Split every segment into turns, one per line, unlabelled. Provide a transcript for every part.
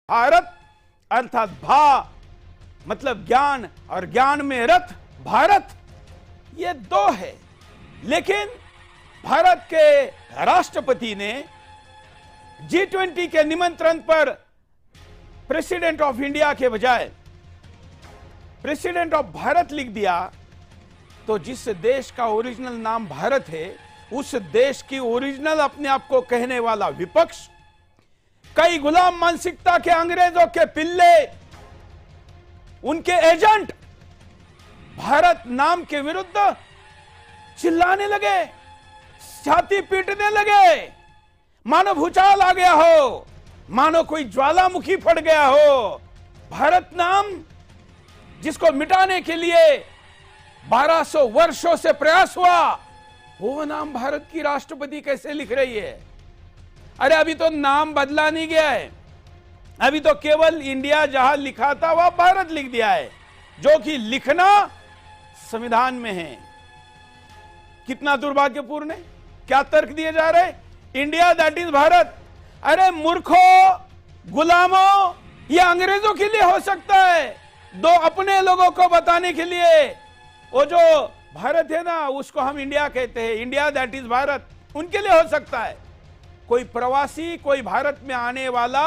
भारत अर्थात भा मतलब ज्ञान और ज्ञान में रथ भारत, ये दो है। लेकिन भारत के राष्ट्रपति ने G20 के निमंत्रण पर प्रेसिडेंट ऑफ इंडिया के बजाय प्रेसिडेंट ऑफ भारत लिख दिया, तो जिस देश का ओरिजिनल नाम भारत है उस देश की ओरिजिनल अपने आप को कहने वाला विपक्ष, कई गुलाम मानसिकता के अंग्रेजों के पिल्ले, उनके एजेंट भारत नाम के विरुद्ध चिल्लाने लगे, छाती पीटने लगे, मानो भूचाल आ गया हो, मानो कोई ज्वालामुखी फट गया हो। भारत नाम जिसको मिटाने के लिए 1200 वर्षों से प्रयास हुआ, वो नाम भारत की राष्ट्रपति कैसे लिख रही है? अरे अभी तो नाम बदला नहीं गया है, अभी तो केवल इंडिया जहां लिखा था वह भारत लिख दिया है, जो कि लिखना संविधान में है। कितना दुर्भाग्यपूर्ण है। क्या तर्क दिए जा रहे? India that is Bharat. अरे मूर्खों, गुलामों, ये अंग्रेजों के लिए हो सकता है, दो अपने लोगों को बताने के लिए। वो जो भारत है ना, उसको हम इंडिया कहते हैं, इंडिया दैट इज भारत, उनके लिए हो सकता है। कोई प्रवासी, कोई भारत में आने वाला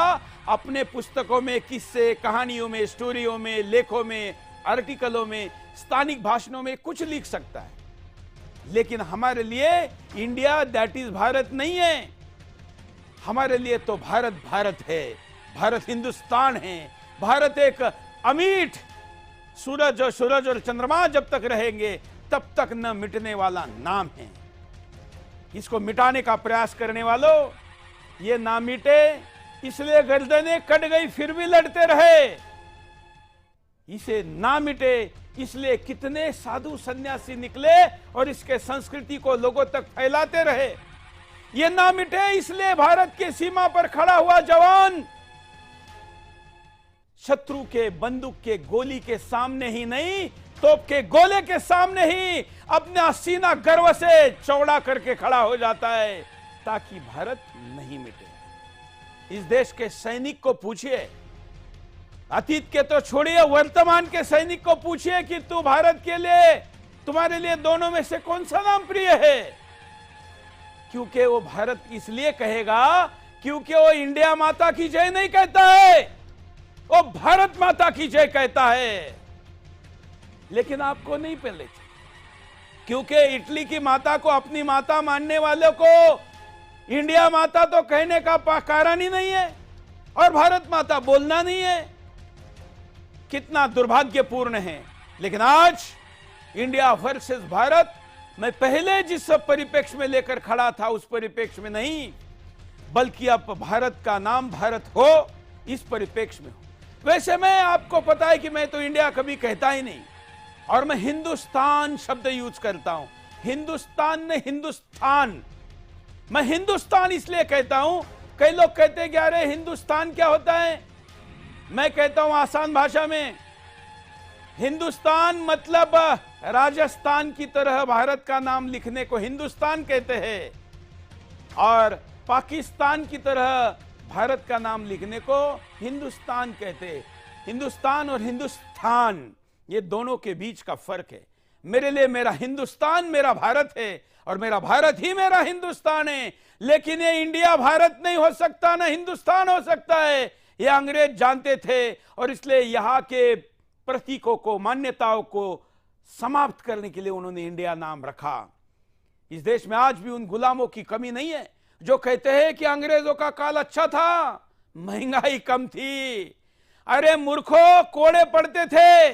अपने पुस्तकों में, किस्से, कहानियों में, स्टोरियों में, लेखों में, आर्टिकलों में, स्थानिक भाषणों में कुछ लिख सकता है, लेकिन हमारे लिए इंडिया दैट इज भारत नहीं है। हमारे लिए तो भारत भारत है, भारत हिंदुस्तान है। भारत एक अमीठ सूरज और चंद्रमा जब तक रहेंगे तब तक न मिटने वाला नाम है। इसको मिटाने का प्रयास करने वालों, ये ना मिटे इसलिए गर्दनें कट गई फिर भी लड़ते रहे, इसे ना मिटे इसलिए कितने साधु सन्यासी निकले और इसके संस्कृति को लोगों तक फैलाते रहे। ये ना मिटे इसलिए भारत की सीमा पर खड़ा हुआ जवान शत्रु के बंदूक के गोली के सामने ही नहीं, तोप के गोले के सामने ही अपना सीना गर्व से चौड़ा करके खड़ा हो जाता है, ताकि भारत नहीं मिटे। इस देश के सैनिक को पूछिए, अतीत के तो छोड़िए, वर्तमान के सैनिक को पूछिए कि तू भारत के लिए, तुम्हारे लिए दोनों में से कौन सा नाम प्रिय है? क्योंकि वो भारत इसलिए कहेगा क्योंकि वो इंडिया माता की जय नहीं कहता है, वो भारत माता की जय कहता है। लेकिन आपको नहीं पहले, क्योंकि इटली की माता को अपनी माता मानने वालों को इंडिया माता तो कहने का कारण ही नहीं है और भारत माता बोलना नहीं है। कितना दुर्भाग्यपूर्ण है। लेकिन आज इंडिया वर्सेस भारत, मैं पहले जिस परिप्रेक्ष्य में लेकर खड़ा था उस परिप्रेक्ष्य में नहीं, बल्कि अब भारत का नाम भारत हो, इस परिप्रेक्ष्य में हो। वैसे मैं, आपको पता है कि मैं तो इंडिया कभी कहता ही नहीं, और मैं हिंदुस्तान शब्द यूज करता हूं। हिंदुस्तान ने हिंदुस्तान, मैं हिंदुस्तान इसलिए कहता हूं, कई लोग कहते हैं कि अरे हिंदुस्तान क्या होता है, मैं कहता हूं आसान भाषा में, हिंदुस्तान मतलब राजस्थान की तरह भारत का नाम लिखने को हिंदुस्तान कहते हैं, और पाकिस्तान की तरह भारत का नाम लिखने को हिंदुस्तान कहते हैं। हिंदुस्तान और हिंदुस्तान, ये दोनों के बीच का फर्क है। मेरे लिए मेरा हिंदुस्तान मेरा भारत है, और मेरा भारत ही मेरा हिंदुस्तान है। लेकिन ये इंडिया भारत नहीं हो सकता, ना हिंदुस्तान हो सकता है, ये अंग्रेज जानते थे, और इसलिए यहां के प्रतीकों को, मान्यताओं को समाप्त करने के लिए उन्होंने इंडिया नाम रखा। इस देश में आज भी उन गुलामों की कमी नहीं है जो कहते हैं कि अंग्रेजों का काल अच्छा था, महंगाई कम थी। अरे मूर्खों, कोड़े पड़ते थे,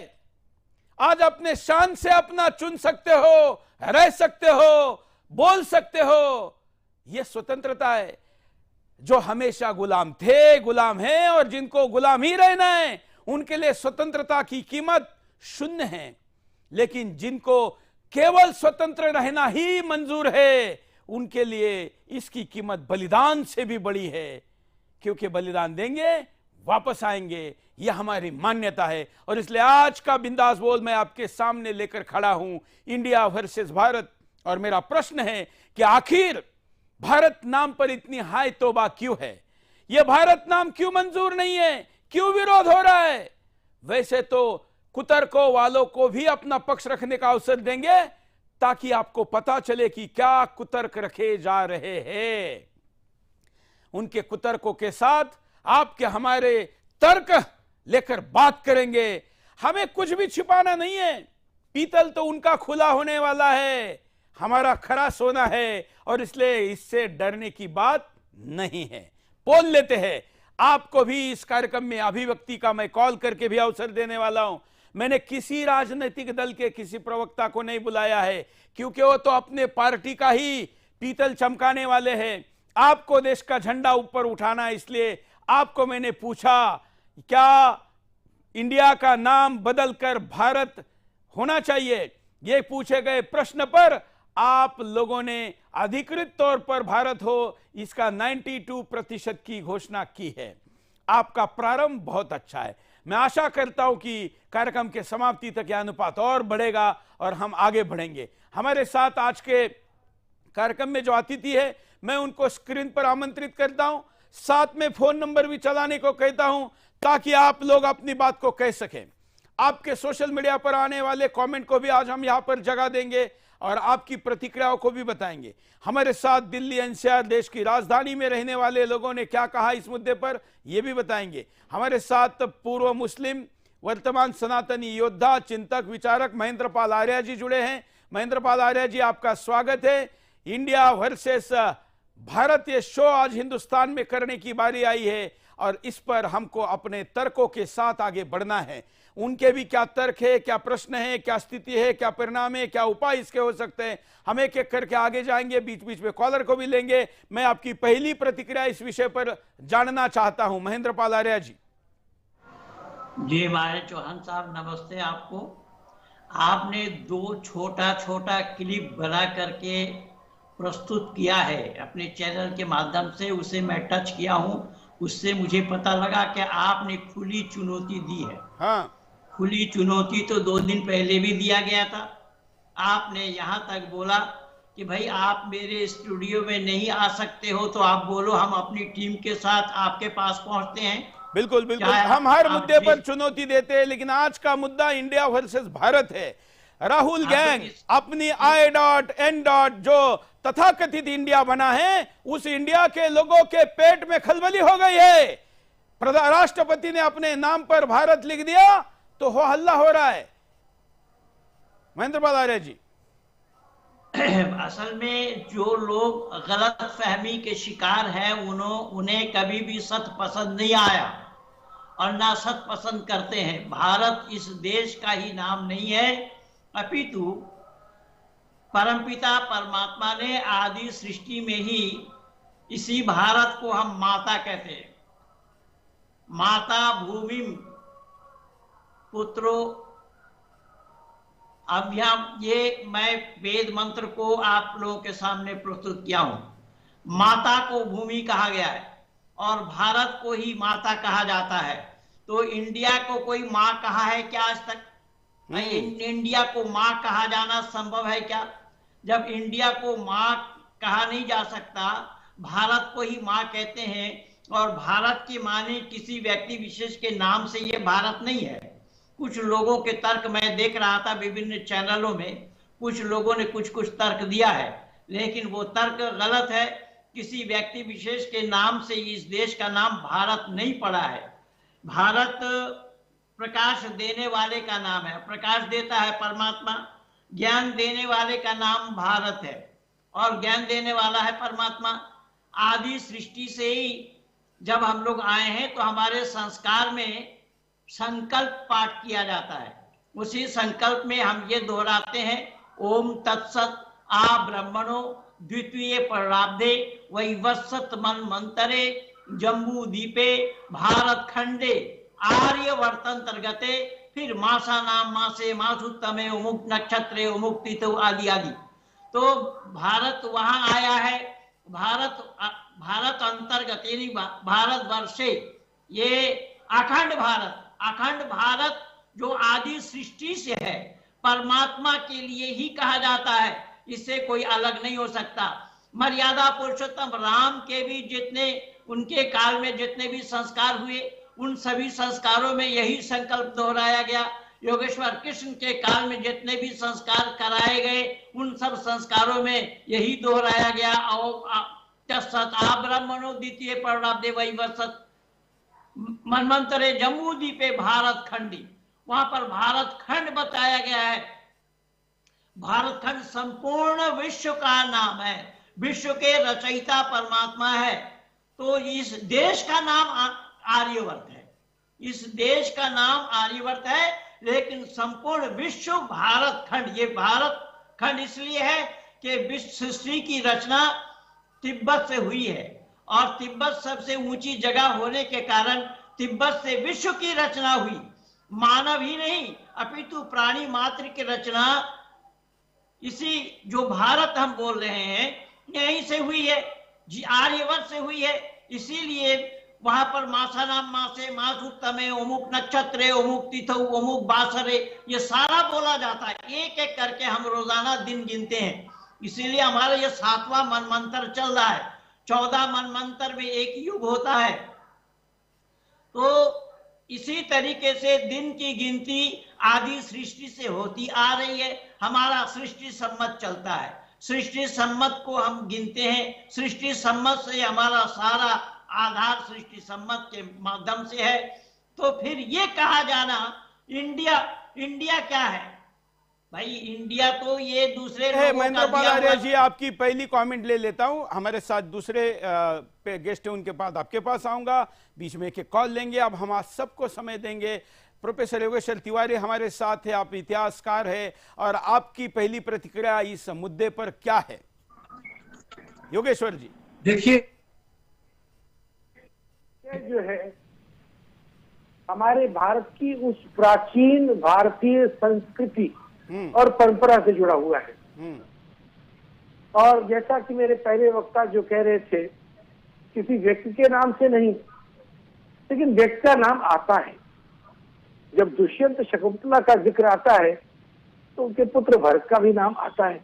आज अपने शान से अपना चुन सकते हो, रह सकते हो, बोल सकते हो। यह स्वतंत्रता है। जो हमेशा गुलाम थे, गुलाम हैं, और जिनको गुलाम ही रहना है, उनके लिए स्वतंत्रता की कीमत शून्य है। लेकिन जिनको केवल स्वतंत्र रहना ही मंजूर है, उनके लिए इसकी कीमत बलिदान से भी बड़ी है, क्योंकि बलिदान देंगे वापस आएंगे, यह हमारी मान्यता है। और इसलिए आज का बिंदास बोल मैं आपके सामने लेकर खड़ा हूं, इंडिया वर्सेस भारत। और मेरा प्रश्न है कि आखिर भारत नाम पर इतनी हाय तौबा क्यों है? यह भारत नाम क्यों मंजूर नहीं है? क्यों विरोध हो रहा है? वैसे तो कुतर्कों वालों को भी अपना पक्ष रखने का अवसर देंगे ताकि आपको पता चले कि क्या कुतर्क रखे जा रहे हैं। उनके कुतर्कों के साथ आपके हमारे तर्क लेकर बात करेंगे। हमें कुछ भी छिपाना नहीं है। पीतल तो उनका खुला होने वाला है, हमारा खरा सोना है, और इसलिए इससे डरने की बात नहीं है। बोल लेते हैं। आपको भी इस कार्यक्रम में अभिव्यक्ति का मैं कॉल करके भी अवसर देने वाला हूं। मैंने किसी राजनीतिक दल के किसी प्रवक्ता को नहीं बुलाया है, क्योंकि वो तो अपने पार्टी का ही पीतल चमकाने वाले हैं। आपको देश का झंडा ऊपर उठाना है, इसलिए आपको मैंने पूछा क्या इंडिया का नाम बदलकर भारत होना चाहिए। यह पूछे गए प्रश्न पर आप लोगों ने अधिकृत तौर पर भारत हो इसका 92% की घोषणा की है। आपका प्रारंभ बहुत अच्छा है। मैं आशा करता हूं कि कार्यक्रम के समाप्ति तक यह अनुपात और बढ़ेगा और हम आगे बढ़ेंगे। हमारे साथ आज के कार्यक्रम में जो अतिथि है मैं उनको स्क्रीन पर आमंत्रित करता हूं, साथ में फोन नंबर भी चलाने को कहता हूं ताकि आप लोग अपनी बात को कह सकें। आपके सोशल मीडिया पर आने वाले कमेंट को भी आज हम यहां पर जगह देंगे और आपकी प्रतिक्रियाओं को भी बताएंगे। हमारे साथ दिल्ली एनसीआर देश की राजधानी में रहने वाले लोगों ने क्या कहा इस मुद्दे पर यह भी बताएंगे। हमारे साथ पूर्व मुस्लिम वर्तमान सनातनी योद्धा चिंतक विचारक महेंद्र पाल आर्य जी जुड़े हैं। महेंद्र पाल आर्य जी आपका स्वागत है। इंडिया वर्सेस भारत ये शो आज हिंदुस्तान में करने की बारी आई है और इस पर हमको अपने तर्कों के साथ आगे बढ़ना है। उनके भी क्या तर्क है, क्या प्रश्न है, क्या स्थिति है, क्या परिणाम है, क्या उपाय इसके हो सकते हैं, हम एक एक करके आगे जाएंगे। बीच बीच में कॉलर को भी लेंगे। मैं आपकी पहली प्रतिक्रिया इस विषय पर जानना चाहता हूं। महेंद्र पाल आर्य जी।
जी हमारे चौहान साहब नमस्ते आपको। आपने दो छोटा छोटा क्लिप बना करके प्रस्तुत किया है अपने चैनल के माध्यम से, उसे मैं टच किया हूं। उससे मुझे पता लगा कि आपने खुली चुनौती दी है।
हाँ,
खुली चुनौती तो 2 दिन पहले भी दिया गया था। आपने यहाँ तक बोला कि भाई आप मेरे स्टूडियो में नहीं आ सकते हो तो आप बोलो, हम अपनी टीम के साथ आपके पास पहुंचते हैं।
बिल्कुल बिल्कुल, हम हर मुद्दे पर चुनौती देते हैं, लेकिन आज का मुद्दा इंडिया वर्सेस भारत है। राहुल गैंग अपनी I.N. जो तथाकथित इंडिया बना है, उस इंडिया के लोगों के पेट में खलबली हो गई है। राष्ट्रपति ने अपने नाम पर भारत लिख दिया तो हो हल्ला हो रहा है। महेंद्र पाल आर्य जी,
असल में जो लोग गलत फहमी के शिकार हैं उन्हें कभी भी सत्य पसंद नहीं आया और ना सत्य पसंद करते हैं। भारत इस देश का ही नाम नहीं है, अपितु परमपिता परमात्मा ने आदि सृष्टि में ही इसी भारत को हम माता कहते हैं। माता भूमि पुत्रो अभ्याम, ये मैं वेद मंत्र को आप लोगों के सामने प्रस्तुत किया हूं। माता को भूमि कहा गया है और भारत को ही माता कहा जाता है। तो इंडिया को कोई मां कहा है क्या आज तक? इंडिया को मां कहा जाना संभव है क्या? जब इंडिया को मां कहा नहीं जा सकता, भारत को ही मां कहते हैं और भारत के माने किसी व्यक्ति विशेष के नाम से ये भारत नहीं है। कुछ लोगों के तर्क मैं देख रहा था विभिन्न चैनलों में, कुछ लोगों ने कुछ कुछ तर्क दिया है, लेकिन वो तर्क गलत है। किसी व्यक्ति विशेष के नाम से इस देश का नाम भारत नहीं पड़ा है। भारत प्रकाश देने वाले का नाम है, प्रकाश देता है परमात्मा। ज्ञान देने वाले का नाम भारत है और ज्ञान देने वाला है परमात्मा। आदि सृष्टि से ही जब हम लोग आए हैं तो हमारे संस्कार में संकल्प पाठ किया जाता है। उसी संकल्प में हम ये दोहराते हैं, ओम तत्सत आ ब्रह्मणो द्वितीय प्रारब्धे वैवस्वत मन मंतरे जम्बू दीपे भारत खंडे आर्य वर्तंतर्गते, फिर मासा नाम मासे मासुत्तमे उमुक नक्षत्रे उमुक्ति तो आदि आदि। तो भारत वहां आया है। भारत अंतर्गत यानी भारत वर्षे, ये अखंड भारत जो आदि सृष्टि से है, परमात्मा के लिए ही कहा जाता है, इससे कोई अलग नहीं हो सकता। मर्यादा पुरुषोत्तम राम के भी जितने उनके काल में जितने भी संस्कार हुए उन सभी संस्कारों में यही संकल्प दोहराया गया। योगेश्वर कृष्ण के काल में जितने भी संस्कार कराए गए उन सब संस्कारों में यही दोहराया गया। ब्रह्मणो द्वितीय पर्णाब्दे वैवस्वत मनमंत्रे जम्मू द्वीपे भारत खंडी, वहां पर भारत खंड बताया गया है। भारत खंड संपूर्ण विश्व का नाम है, विश्व के रचयिता परमात्मा है। तो इस देश का नाम आर्यवर्त है, इस देश का नाम आर्यवर्त है, लेकिन संपूर्ण विश्व भारत खंड। ये भारत खंड इसलिए है कि विश्व सृष्टि की रचना तिब्बत से हुई है, और तिब्बत सबसे ऊंची जगह होने के कारण तिब्बत से विश्व की रचना हुई। मानव ही नहीं अपितु प्राणी मात्र की रचना इसी जो भारत हम बोल रहे हैं यहीं से हुई है, आर्यवर्त से हुई है। इसीलिए वहां पर मासानाम मासे मास उत्तमे अमुक नक्षत्रे अमुक तिथौ अमुक बासरे ये सारा बोला जाता है, एक एक करके हम रोजाना दिन गिनते हैं। इसीलिए हमारा ये 7वां मनमंत्र चल रहा है। 14 मनमंत्र में एक युग होता है। तो इसी तरीके से दिन की गिनती आदि सृष्टि से होती आ रही है। हमारा सृष्टि सम्मत चलता है, सृष्टि सम्मत को हम गिनते हैं। सृष्टि सम्मत से हमारा सारा आधार सृष्टि सम्मत के माध्यम से है। तो फिर ये कहा जाना इंडिया, इंडिया क्या है भाई? इंडिया तो ये दूसरे
महेंद्र पाल आर्य जी, आपकी पहली कमेंट ले लेता हूं। हमारे साथ दूसरे गेस्ट हैं, उनके बाद आपके पास आऊंगा, बीच में एक कॉल लेंगे। अब हम आज सबको समय देंगे। प्रोफेसर योगेश्वर तिवारी हमारे साथ है, आप इतिहासकार है, और आपकी पहली प्रतिक्रिया इस मुद्दे पर क्या है? योगेश्वर जी
देखिए, जो है हमारे भारत की उस प्राचीन भारतीय संस्कृति और परंपरा से जुड़ा हुआ है। और जैसा कि मेरे पहले वक्ता जो कह रहे थे, किसी व्यक्ति के नाम से नहीं, लेकिन व्यक्ति का नाम आता है। जब दुष्यंत शकुंतला का जिक्र आता है तो उनके पुत्र भरत का भी नाम आता है।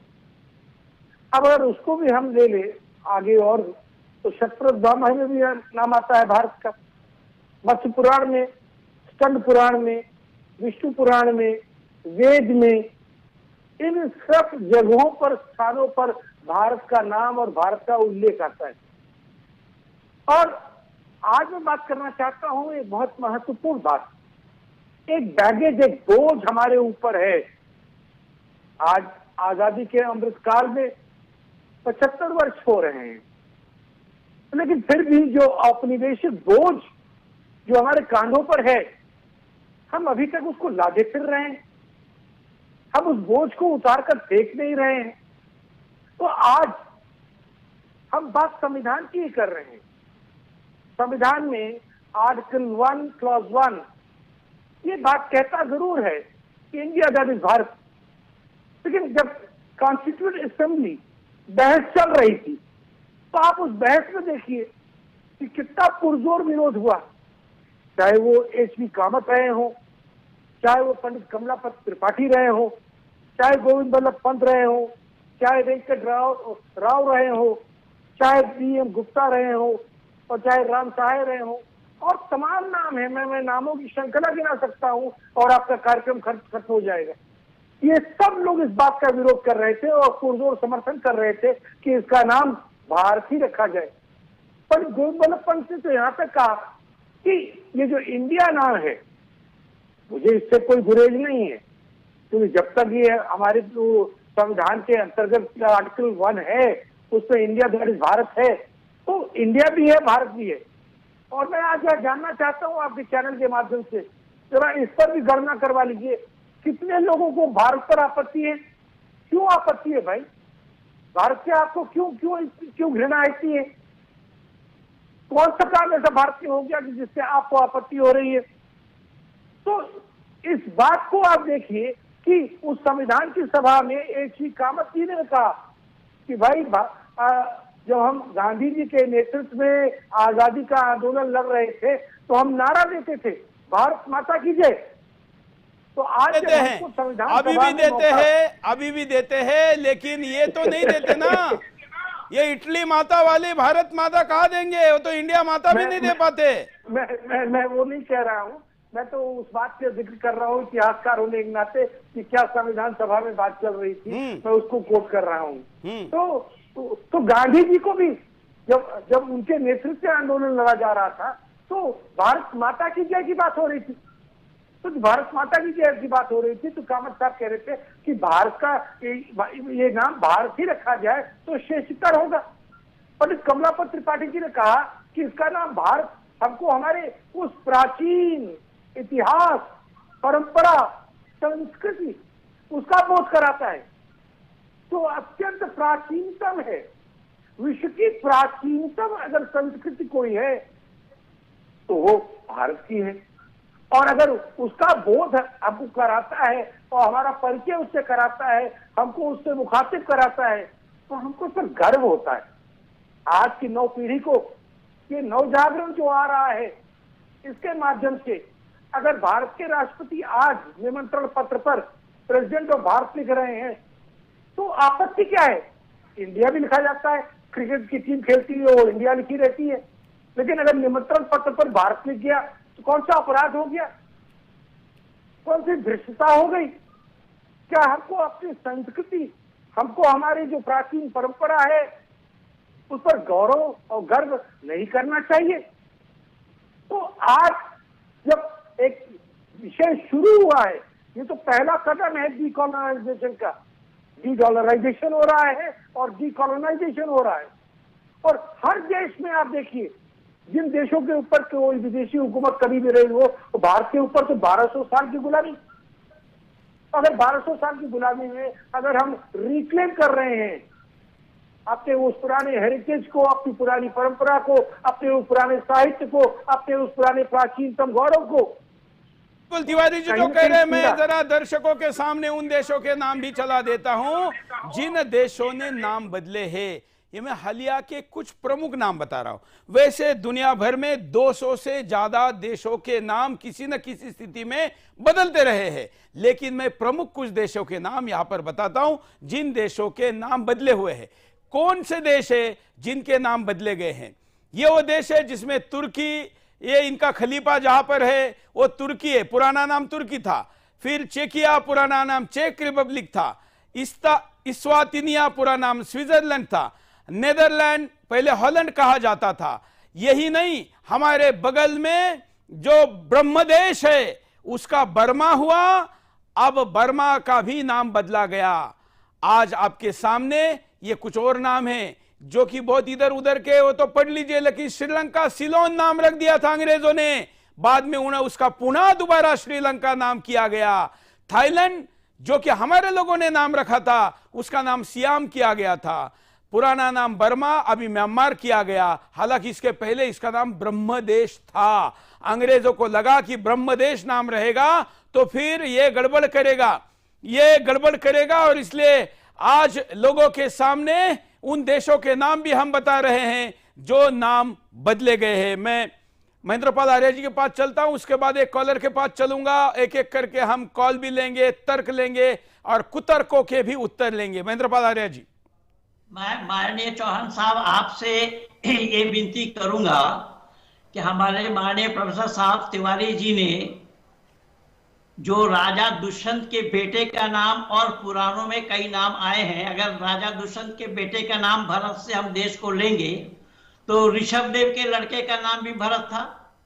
अब अगर उसको भी हम ले ले आगे और, तो शतप्रद्भामह में भी नाम आता है भारत का। मत्स्य पुराण में, स्कंद पुराण में, विष्णु पुराण में, वेद में, इन सब जगहों पर, स्थानों पर भारत का नाम और भारत का उल्लेख आता है। और आज मैं बात करना चाहता हूं एक बहुत महत्वपूर्ण बात। एक बैगेज, एक बोझ हमारे ऊपर है। आज आजादी के अमृतकाल में 75 वर्ष हो रहे हैं, लेकिन फिर भी जो औपनिवेशिक बोझ जो हमारे कांधों पर है, हम अभी तक उसको लादे फिर रहे हैं। हम उस बोझ को उतार कर देख नहीं रहे हैं। तो आज हम बात संविधान की ही कर रहे हैं। संविधान में आर्टिकल 1 क्लॉज 1 ये बात कहता जरूर है कि इंडिया दैट इज भारत, लेकिन जब कॉन्स्टिट्यूएंट असेंबली बहस चल रही थी तो आप उस बहस में देखिए कि कितना पुरजोर विरोध हुआ। चाहे वो एच.वी. कामत रहे हो, चाहे वो पंडित कमलापत त्रिपाठी रहे हो, चाहे गोविंद बल्लभ पंत रहे हो, चाहे वेंकट राव रहे हो, चाहे बी.एम. गुप्ता रहे हो, और चाहे राम सहाय रहे हो, और तमाम नाम है। मैं नामों की श्रृंखला गिना सकता हूं और आपका कार्यक्रम खत्म हो जाएगा। ये सब लोग इस बात का विरोध कर रहे थे और पुरजोर समर्थन कर रहे थे कि इसका नाम भारत ही रखा जाए। पर गोविंद बल्लभ पंत ने तो यहाँ तक कहा कि ये जो इंडिया नाम है, मुझे इससे कोई गुरेज नहीं है, क्योंकि जब तक ये हमारे जो संविधान के अंतर्गत आर्टिकल 1 है उसमें इंडिया दैट इज भारत है, तो इंडिया भी है, भारत भी है। और मैं आज यह जानना चाहता हूं आपके चैनल के माध्यम से, जरा इस पर भी गणना करवा लीजिए, कितने लोगों को भारत पर आपत्ति है? क्यों आपत्ति है भाई? भारत से आपको क्यों घृणा आती है? कौन सा काम ऐसा भारत में हो गया कि जिससे आपको आपत्ति हो रही है? तो इस बात को आप देखिए कि उस संविधान की सभा में एच.वी. कामत जी ने कहा कि भाई जब हम गांधी जी के नेतृत्व में आजादी का आंदोलन लड़ रहे थे तो हम नारा देते थे भारत माता की जय। तो आज
देते हैं, अभी भी देते हैं, लेकिन ये तो नहीं देते ना, ये इटली माता वाली भारत माता कहा देंगे, वो तो इंडिया माता भी नहीं दे पाते।
मैं वो नहीं कह रहा हूँ, मैं तो उस बात का जिक्र कर रहा हूँ इतिहासकार होने के नाते कि क्या संविधान सभा में बात चल रही थी, मैं उसको कोट कर रहा हूँ। तो गांधी जी को भी जब उनके नेतृत्व में आंदोलन लड़ा जा रहा था तो भारत माता की जय की बात हो रही थी, तो भारत माता की जय की बात हो रही थी, तो कामत साहब कह रहे थे कि भारत का ये नाम भारत ही रखा जाए तो श्रेष्ठतर होगा। पंडित कमलापत त्रिपाठी जी ने कहा कि इसका नाम भारत हमको हमारे उस प्राचीन इतिहास, परंपरा, संस्कृति उसका बोध कराता है। तो अत्यंत प्राचीनतम है, विश्व की प्राचीनतम अगर संस्कृति कोई है तो वो भारत की है। और अगर उसका बोध हमको कराता है और हमारा परिचय उससे कराता है, हमको उससे मुखातिब कराता है, तो हमको उस पर गर्व होता है। आज की नव पीढ़ी को ये नवजागरण जो आ रहा है, इसके माध्यम से अगर भारत के राष्ट्रपति आज निमंत्रण पत्र पर प्रेसिडेंट ऑफ भारत लिख रहे हैं तो आपत्ति क्या है? इंडिया भी लिखा जाता है, क्रिकेट की टीम खेलती है वो इंडिया लिखी रहती है, लेकिन अगर निमंत्रण पत्र पर भारत लिख गया तो कौन सा अपराध हो गया? कौन सी धृष्टता हो गई? क्या हमको अपनी संस्कृति, हमको हमारी जो प्राचीन परंपरा है उस पर गौरव और गर्व नहीं करना चाहिए? तो आज जब एक विषय शुरू हुआ है, ये तो पहला कदम है डीकॉलोनाइजेशन का। डीडॉलराइजेशन हो रहा है और डीकॉलोनाइजेशन हो रहा है। और हर देश में आप देखिए, जिन देशों के ऊपर कोई विदेशी हुकूमत कभी भी रही हो, तो भारत के ऊपर तो 1200 साल की गुलामी। अगर 1200 साल की गुलामी में अगर हम रिक्लेम कर रहे हैं अपने उस पुराने हेरिटेज को, अपनी पुरानी परंपरा को, अपने उस पुराने साहित्य को, अपने उस पुराने प्राचीनतम गौरव को।
बिल्कुल तिवारी जी जो कह रहे हैं, मैं जरा दर्शकों के सामने उन देशों के नाम भी चला देता हूं जिन देशों ने नाम बदले हैं। ये मैं हालिया के कुछ प्रमुख नाम बता रहा हूं। वैसे दुनिया भर में 200 से ज्यादा देशों के नाम किसी न किसी स्थिति में बदलते रहे हैं, लेकिन मैं प्रमुख कुछ देशों के नाम यहां पर बताता हूं जिन देशों के नाम बदले हुए हैं। कौन से देश है जिनके नाम बदले गए हैं? ये वो देश है जिसमें तुर्की, ये इनका खलीफा जहां पर है वो तुर्की है, पुराना नाम तुर्की था। फिर चेकिया, पुराना नाम चेक रिपब्लिक था। इस्वातिनिया, पुराना नाम स्विट्जरलैंड था। नेदरलैंड पहले हॉलैंड कहा जाता था। यही नहीं, हमारे बगल में जो ब्रह्मदेश है उसका बर्मा हुआ, अब बर्मा का भी नाम बदला गया। आज आपके सामने ये कुछ और नाम है जो कि बहुत इधर उधर के, वो तो पढ़ लीजिए, लेकिन श्रीलंका सिलोन नाम रख दिया था अंग्रेजों ने, बाद में उन्हें उसका पुनः दोबारा श्रीलंका नाम किया गया। थाईलैंड जो कि हमारे लोगों ने नाम रखा था उसका नाम सियाम किया गया था। पुराना नाम बर्मा, अभी म्यांमार किया गया। हालांकि इसके पहले इसका नाम ब्रह्मदेश था। अंग्रेजों को लगा कि ब्रह्मदेश नाम रहेगा तो फिर ये गड़बड़ करेगा, और इसलिए आज लोगों के सामने उन देशों के नाम भी हम बता रहे हैं जो नाम बदले गए हैं। मैं महेंद्रपाल आर्य जी के पास चलता हूं, उसके बाद एक कॉलर के पास चलूंगा। एक एक करके हम कॉल भी लेंगे, तर्क लेंगे और कुतर्कों के भी उत्तर लेंगे। महेंद्रपाल आर्य जी।
मैं माननीय चौहान साहब आपसे ये विनती करूंगा कि हमारे माननीय प्रोफेसर साहब तिवारी जी ने जो राजा दुष्यंत के बेटे का नाम, और पुराणों में कई नाम आए हैं, अगर राजा दुष्यंत के बेटे का नाम भरत से हम देश को लेंगे तो ऋषभदेव के लड़के का नाम भी भरत था।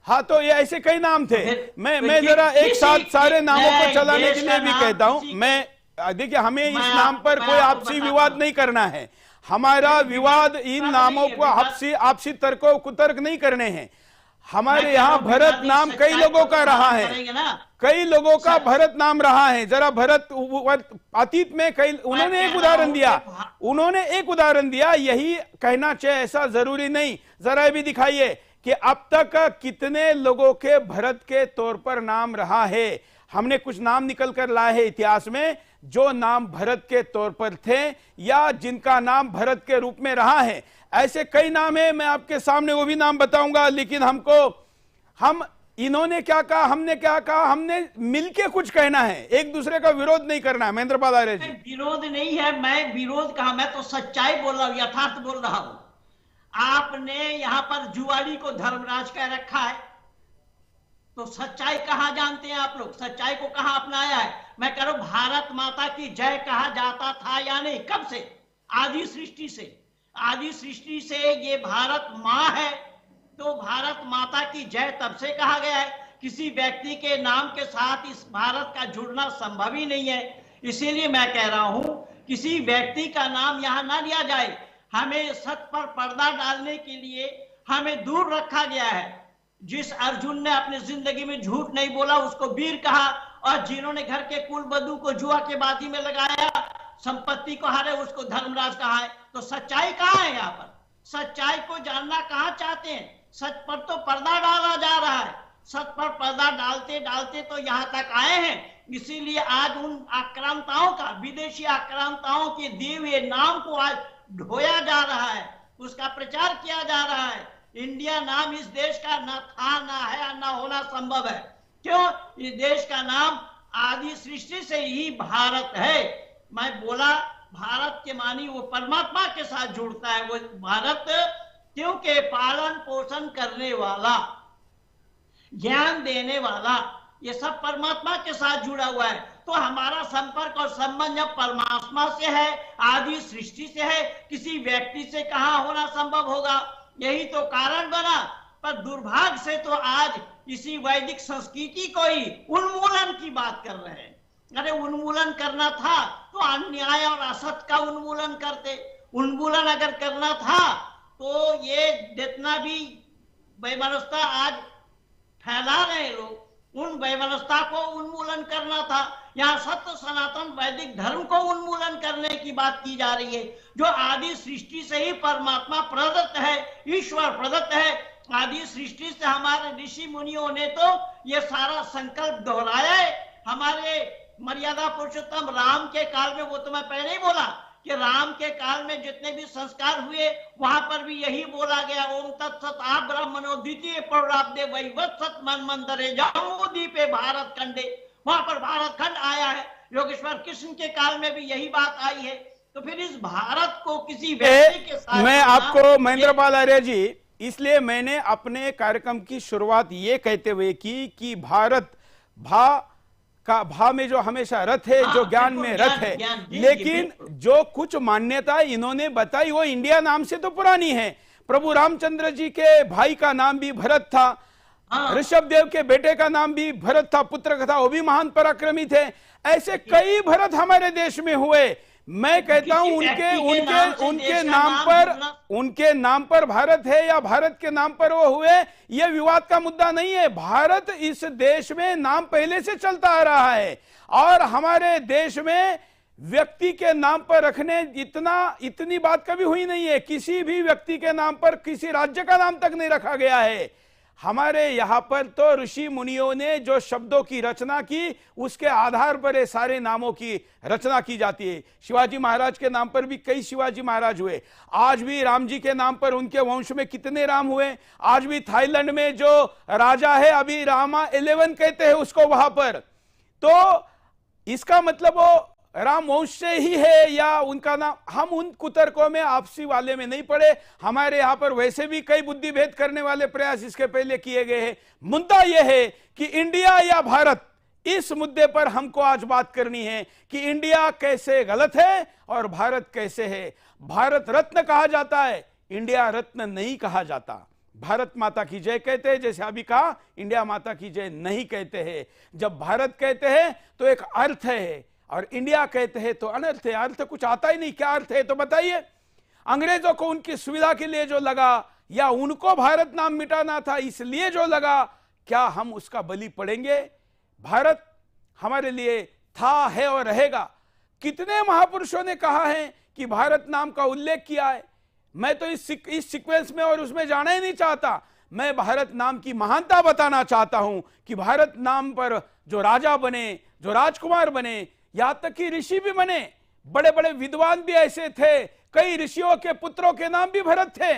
हाँ, तो ये ऐसे कई नाम थे। मैं जरा एक साथ सारे नामों को चलाने के लिए भी कहता हूं। मैं देखिए, हमें इस नाम पर कोई आपसी विवाद नहीं करना है। हमारा विवाद इन नामों को आपसी तर्कों कुतर्क नहीं करने हैं। हमारे यहाँ भरत नाम कई लोगों का रहा है, कई लोगों का भरत नाम रहा है। जरा भरत अतीत में कई, उन्होंने एक उदाहरण दिया, यही कहना चाहिए ऐसा जरूरी नहीं। जरा ये भी दिखाइए कि अब तक कितने लोगों के भरत के तौर पर नाम रहा है। हमने कुछ नाम निकल कर लाए हैं इतिहास में जो नाम भरत के तौर पर थे या जिनका नाम भरत के रूप में रहा है। ऐसे कई नाम है, मैं आपके सामने वो भी नाम बताऊंगा, लेकिन हम इन्होंने क्या कहा, हमने क्या कहा, हमने मिलके कुछ कहना है, एक दूसरे का विरोध नहीं करना है। महेंद्र पाल आर्य जी,
विरोध नहीं है, मैं विरोध कहा, मैं तो सच्चाई बोल रहा हूं, यथार्थ बोल रहा हूं। आपने यहां पर जुआरी को धर्मराज कह रखा है, तो सच्चाई कहां जानते हैं आप लोग? सच्चाई को कहां अपनाया है? मैं कह रहा हूं भारत माता की जय कहा जाता था या नहीं? कब से? आदि सृष्टि से। आदि सृष्टि से ये भारत मां है, तो भारत माता की जय तब से कहा गया है। किसी व्यक्ति के नाम के साथ इस भारत का जुड़ना संभव ही नहीं है। इसीलिए मैं कह रहा हूं किसी व्यक्ति का नाम यहां ना लिया जाए। हमें सत्य पर पर्दा डालने के लिए हमें दूर रखा गया है। जिस अर्जुन ने अपनी जिंदगी में झूठ नहीं बोला उसको वीर कहा, और जिन्होंने घर के कुलबधू को जुआ के बाजी में लगाया, संपत्ति को हारे, उसको धर्मराज कहा है। तो सच्चाई कहां है? यहाँ पर सच्चाई को जानना कहां चाहते हैं? सच पर तो पर्दा डाला जा रहा है। सच पर पर्दा डालते डालते तो यहां तक आए हैं। इसीलिए आज उन आक्रांताओं का, विदेशी आक्रांताओं के दिए हुए नाम को आज ढोया जा रहा है, उसका प्रचार किया जा रहा है। इंडिया नाम इस देश का न था, ना है, न होना संभव है। क्यों? इस देश का नाम आदि सृष्टि से ही भारत है। मैं बोला भारत के मानी वो परमात्मा के साथ जुड़ता है। वो भारत क्योंकि पालन पोषण करने वाला, ज्ञान देने वाला, ये सब परमात्मा के साथ जुड़ा हुआ है। तो हमारा संपर्क और संबंध जब परमात्मा से है, आदि सृष्टि से है, किसी व्यक्ति से कहां होना संभव होगा? यही तो कारण बना। पर दुर्भाग्य से तो आज इसी वैदिक संस्कृति को ही उन्मूलन की बात कर रहे हैं। अरे उन्मूलन करना था तो अन्याय और असत्य का उन्मूलन करते। उन्मूलन अगर करना था तो ये जितना भी वैमनस्यता आज फैला रहे लोग, उन वैमनस्यता को उन्मूलन करना था। यहाँ सत्य सनातन वैदिक धर्म को उन्मूलन करने की बात की जा रही है, जो आदि सृष्टि से ही परमात्मा प्रदत्त है, ईश्वर प्रदत्त है। आदि सृष्टि से हमारे ऋषि मुनियों ने तो ये सारा संकल्प दोहराया है। हमारे मर्यादा पुरुषोत्तम राम के काल में, वो तो मैं पहले ही बोला कि राम के काल में जितने भी संस्कार हुए वहां पर भी यही बोला गया, ओम तत्सत आ ब्रह्मणो द्वितीय पौराब्दे वैवत्सत मन मंदरे जम्बूद्वीपे भारत खंडे। वहां पर भारत खंड आया है। योगेश्वर कृष्ण के काल में भी यही बात आई है। तो फिर इस भारत को किसी व्यक्ति के साथ,
मैं आपको महेंद्र पाल आर्य जी, इसलिए मैंने अपने कार्यक्रम की शुरुआत ये कहते हुए की कि भारत भा में जो हमेशा रथ है, जो ज्ञान में रथ है, लेकिन जो कुछ मान्यता इन्होंने बताई वो इंडिया नाम से तो पुरानी है। प्रभु रामचंद्र जी के भाई का नाम भी भरत था, ऋषभ देव के बेटे का नाम भी भरत था, पुत्र था, वो भी महान पराक्रमी थे। ऐसे कई भरत हमारे देश में हुए। मैं कहता हूं उनके नाम पर भारत है या भारत के नाम पर वो हुए, ये विवाद का मुद्दा नहीं है। भारत इस देश में नाम पहले से चलता आ रहा है, और हमारे देश में व्यक्ति के नाम पर रखने इतनी बात कभी हुई नहीं है। किसी भी व्यक्ति के नाम पर किसी राज्य का नाम तक नहीं रखा गया है। हमारे यहां पर तो ऋषि मुनियों ने जो शब्दों की रचना की, उसके आधार पर ये सारे नामों की रचना की जाती है। शिवाजी महाराज के नाम पर भी कई शिवाजी महाराज हुए। आज भी राम जी के नाम पर उनके वंश में कितने राम हुए। आज भी थाईलैंड में जो राजा है, अभी रामा 11 कहते हैं उसको वहां पर। तो इसका मतलब वो राम वंश से ही है या उनका नाम, हम उन कुतर्कों में आपसी वाले में नहीं पड़े। हमारे यहां पर वैसे भी कई बुद्धि भेद करने वाले प्रयास इसके पहले किए गए हैं। मुद्दा यह है कि इंडिया या भारत, इस मुद्दे पर हमको आज बात करनी है कि इंडिया कैसे गलत है और भारत कैसे है। भारत रत्न कहा जाता है, इंडिया रत्न नहीं कहा जाता। भारत माता की जय कहते हैं, जैसे अभी कहा, इंडिया माता की जय नहीं कहते हैं। जब भारत कहते हैं तो एक अर्थ है, और इंडिया कहते हैं तो अनर्थ है। अर्थ कुछ आता ही नहीं, क्या अर्थ है तो बताइए। अंग्रेजों को उनकी सुविधा के लिए जो लगा, या उनको भारत नाम मिटाना था इसलिए जो लगा, क्या हम उसका बलि पड़ेंगे? भारत हमारे लिए था, है और रहेगा। कितने महापुरुषों ने कहा है कि भारत नाम का उल्लेख किया है। मैं तो इस सीक्वेंस में और उसमें जाना ही नहीं चाहता। मैं भारत नाम की महानता बताना चाहता हूं कि भारत नाम पर जो राजा बने, जो राजकुमार बने, यहां तक कि ऋषि भी बने, बड़े बड़े विद्वान भी ऐसे थे। कई ऋषियों के पुत्रों के नाम भी भरत थे।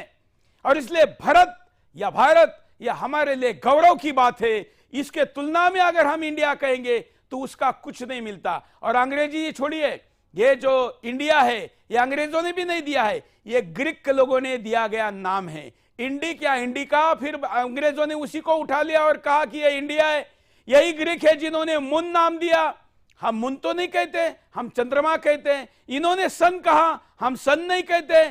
और इसलिए भरत या भारत यह हमारे लिए गौरव की बात है। इसके तुलना में अगर हम इंडिया कहेंगे तो उसका कुछ नहीं मिलता। और अंग्रेजी ये छोड़िए, ये जो इंडिया है ये अंग्रेजों ने भी नहीं दिया है, ये ग्रीक के लोगों ने दिया गया नाम है। इंडिक या इंडिका, फिर अंग्रेजों ने उसी को उठा लिया और कहा कि ये इंडिया है। यही ग्रीक है जिन्होंने मून नाम दिया। हम मून तो नहीं कहते, हम चंद्रमा कहते हैं। इन्होंने सन कहा, हम सन नहीं कहते।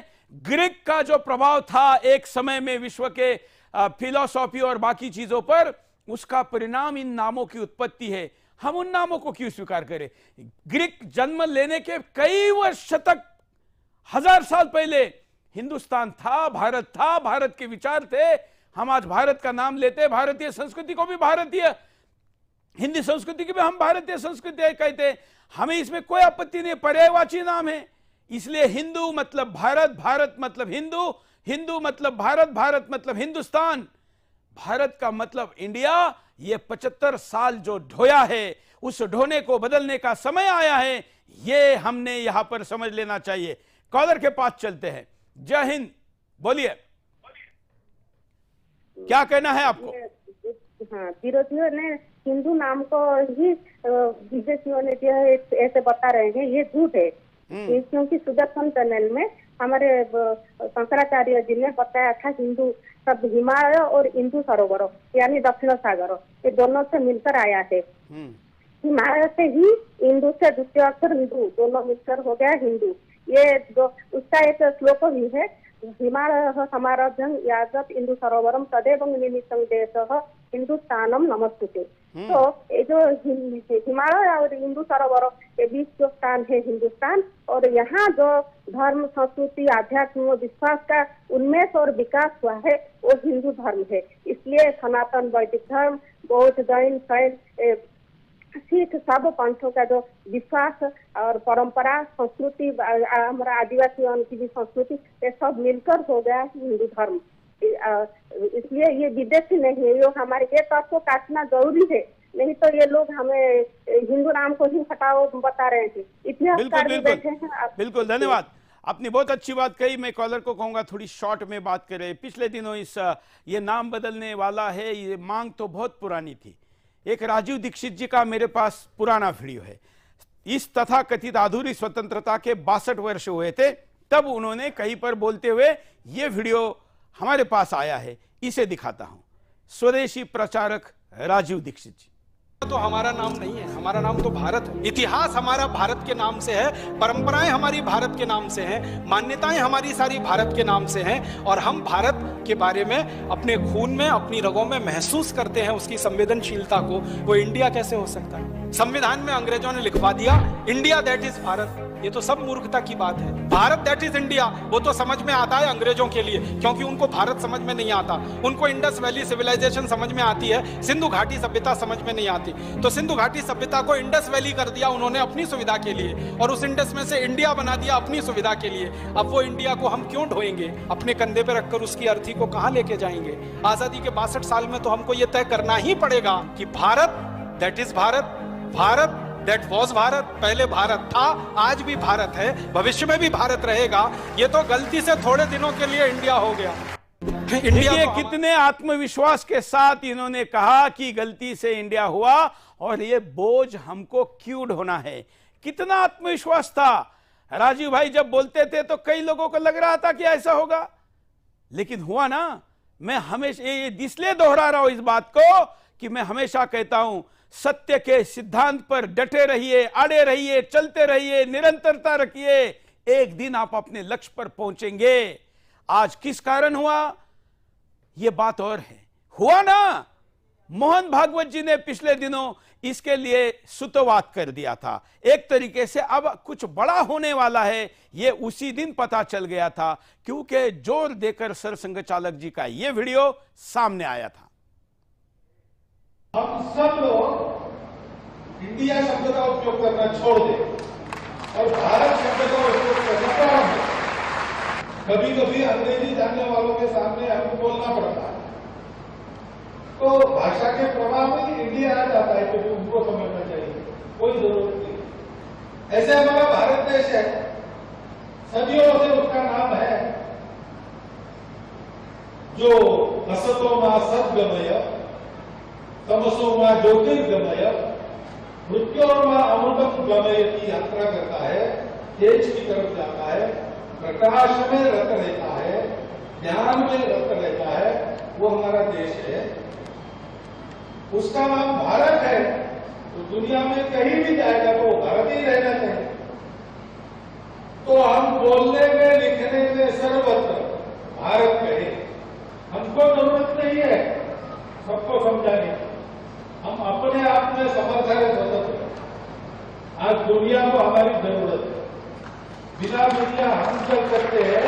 ग्रीक का जो प्रभाव था एक समय में विश्व के फिलॉसफी और बाकी चीजों पर, उसका परिणाम इन नामों की उत्पत्ति है। हम उन नामों को क्यों स्वीकार करें? ग्रीक जन्म लेने के कई वर्ष, शतक, हजार साल पहले हिंदुस्तान था, भारत के विचार थे। हम आज भारत का नाम लेते, भारतीय संस्कृति को भी भारतीय, हिंदी संस्कृति की भी हम भारतीय संस्कृति कहते हैं। हमें इसमें कोई आपत्ति नहीं, पर्यायवाची नाम है। इसलिए हिंदू मतलब भारत, भारत मतलब हिंदू, हिंदू मतलब भारत, भारत मतलब हिंदुस्तान, भारत का मतलब इंडिया। ये 75 साल जो ढोया है, उस ढोने को बदलने का समय आया है, ये हमने यहां पर समझ लेना चाहिए। कॉलर के पास चलते हैं। जय हिंद, बोलिए, क्या कहना है आपको?
हाँ, विरोधियों ने हिंदू नाम को ही विदेशियों ने जो है ऐसे बता रहे हैं, ये झूठ है। क्योंकि सुदर्शन टनल में हमारे शंकराचार्य जी ने बताया था हिंदू शब्द हिमालय और इंदु सरोवर यानी दक्षिण सागर, ये दोनों से मिलकर आया है। हिमालय से ही इंदु से द्वितीय अक्षर हिंदू, दोनों मिलकर हो गया हिंदू। ये उसका एक श्लोक भी है, हिमालय समारभ्यं याजत इंदु सरोवरम तदेव निमित्तं देशः हिंदुस्तानम नमस्ते। तो ये जो हिमालय और इंदु सरोवर के बीच जो स्थान है हिंदुस्तान, और यहाँ जो धर्म, संस्कृति, आध्यात्म, विश्वास का उन्मेष और विकास हुआ है वो हिंदू धर्म है। इसलिए सनातन वैदिक धर्म, बौद्ध, जैन, शैव, सिख, सब पंथों का जो विश्वास और परंपरा, संस्कृति, हमारा आदिवासियों की भी संस्कृति, ये सब मिलकर हो गया हिंदू धर्म। इसलिए ये विदेशी नहीं है, ये हमारे ये तर्क को काटना जरूरी है, नहीं तो ये लोग हमें हिंदू नाम को ही हटाओ बता रहे थे। इतिहासकार भी बैठे हैं।
बिल्कुल, धन्यवाद, आपने बहुत अच्छी बात कही। मैं कॉलर को कहूंगा थोड़ी शॉर्ट में बात करें। पिछले दिनों ये नाम बदलने वाला है, ये मांग तो बहुत पुरानी थी। एक राजीव दीक्षित जी का मेरे पास पुराना वीडियो है। इस तथाकथित अधूरी स्वतंत्रता के 62 वर्ष हुए थे, तब उन्होंने कहीं पर बोलते हुए ये वीडियो हमारे पास आया है, इसे दिखाता हूं। स्वदेशी प्रचारक राजीव दीक्षित जी।
तो हमारा नाम नहीं है, हमारा नाम तो भारत है। इतिहास हमारा भारत के नाम से है, परंपराएं हमारी भारत के नाम से हैं, मान्यताएं हमारी सारी भारत के नाम से हैं, और हम भारत के बारे में अपने खून में, अपनी रगों में महसूस करते हैं उसकी संवेदनशीलता को। वो इंडिया कैसे हो सकता है? संविधान में अंग्रेजों ने लिखवा दिया इंडिया दैट इज भारत। ये तो सब मूर्खता की बात है। भारत दैट इज इंडिया, वो तो समझ में आता है अंग्रेजों के लिए, क्योंकि उनको भारत समझ में नहीं आता। उनको इंडस वैली सिविलाइजेशन समझ में आती है, सिंधु घाटी सभ्यता समझ में नहीं आती। तो सिंधु घाटी सभ्यता को इंडस वैली कर दिया उन्होंने अपनी सुविधा के लिए, और उस इंडस में से इंडिया बना दिया अपनी सुविधा के लिए। अब वो इंडिया को हम क्यों ढोएंगे? अपने कंधे पे रखकर उसकी अर्थी को कहां लेके जाएंगे? आजादी के 62 साल में तो हमको ये तय करना ही पड़ेगा कि Bharat that is Bharat, Bharat that was Bharat, पहले भारत था, आज भी भारत है, भविष्य में भी भारत रहेगा। ये तो गलती से थोड़े दिनों के लिए इंडिया हो गया।
इंडिया तो कितने आत्मविश्वास के साथ इन्होंने कहा कि गलती से इंडिया हुआ और ये बोझ हमको क्यों ढोना है। कितना आत्मविश्वास था। राजीव भाई जब बोलते थे तो कई लोगों को लग रहा था कि ऐसा होगा, लेकिन हुआ ना। मैं हमेशा ये इसलिए दोहरा रहा हूं इस बात को कि मैं हमेशा कहता हूं, सत्य के सिद्धांत पर डटे रहिए, अड़े रहिए, चलते रहिए, निरंतरता रखिए, एक दिन आप अपने लक्ष्य पर पहुंचेंगे। आज किस कारण हुआ यह बात और है, हुआ ना। मोहन भागवत जी ने पिछले दिनों इसके लिए सुतोवाद कर दिया था। एक तरीके से अब कुछ बड़ा होने वाला है, यह उसी दिन पता चल गया था, क्योंकि जोर देकर सरसंघ चालक जी का यह वीडियो सामने आया था।
हम सब लोग इंडिया शब्द का उपयोग करना छोड़ दें और भारत शब्द का उपयोग करना प्रारंभ करें। कभी कभी अंग्रेजी जानने वालों के सामने हमको बोलना पड़ता है, तो भाषा के प्रभाव में इंडिया आ जाता है, क्योंकि उनको समझना चाहिए, कोई जरूरत नहीं। ऐसे हमारा भारत देश है, सदियों से उसका नाम है, जो असतो मा सद्गमय तमसो मा ज्योतिर्गमय मृत्योर्मा अमृतम गमय की यात्रा करता है, तेज की तरफ जाता है, प्रकाश में रत रहता है, ज्ञान में रत रहता है, वो हमारा देश है। उसका नाम भारत है, तो दुनिया में कहीं भी जाएगा तो वो भारत ही रहना चाहिए। तो हम बोलने में लिखने में सर्वत्र भारत कहे, हमको जरूरत नहीं है सबको समझाने की, हम अपने आप में समर्थ है, स्वतंत्र। आज दुनिया को हमारी जरूरत है, बिना मीडिया हम चल सकते हैं,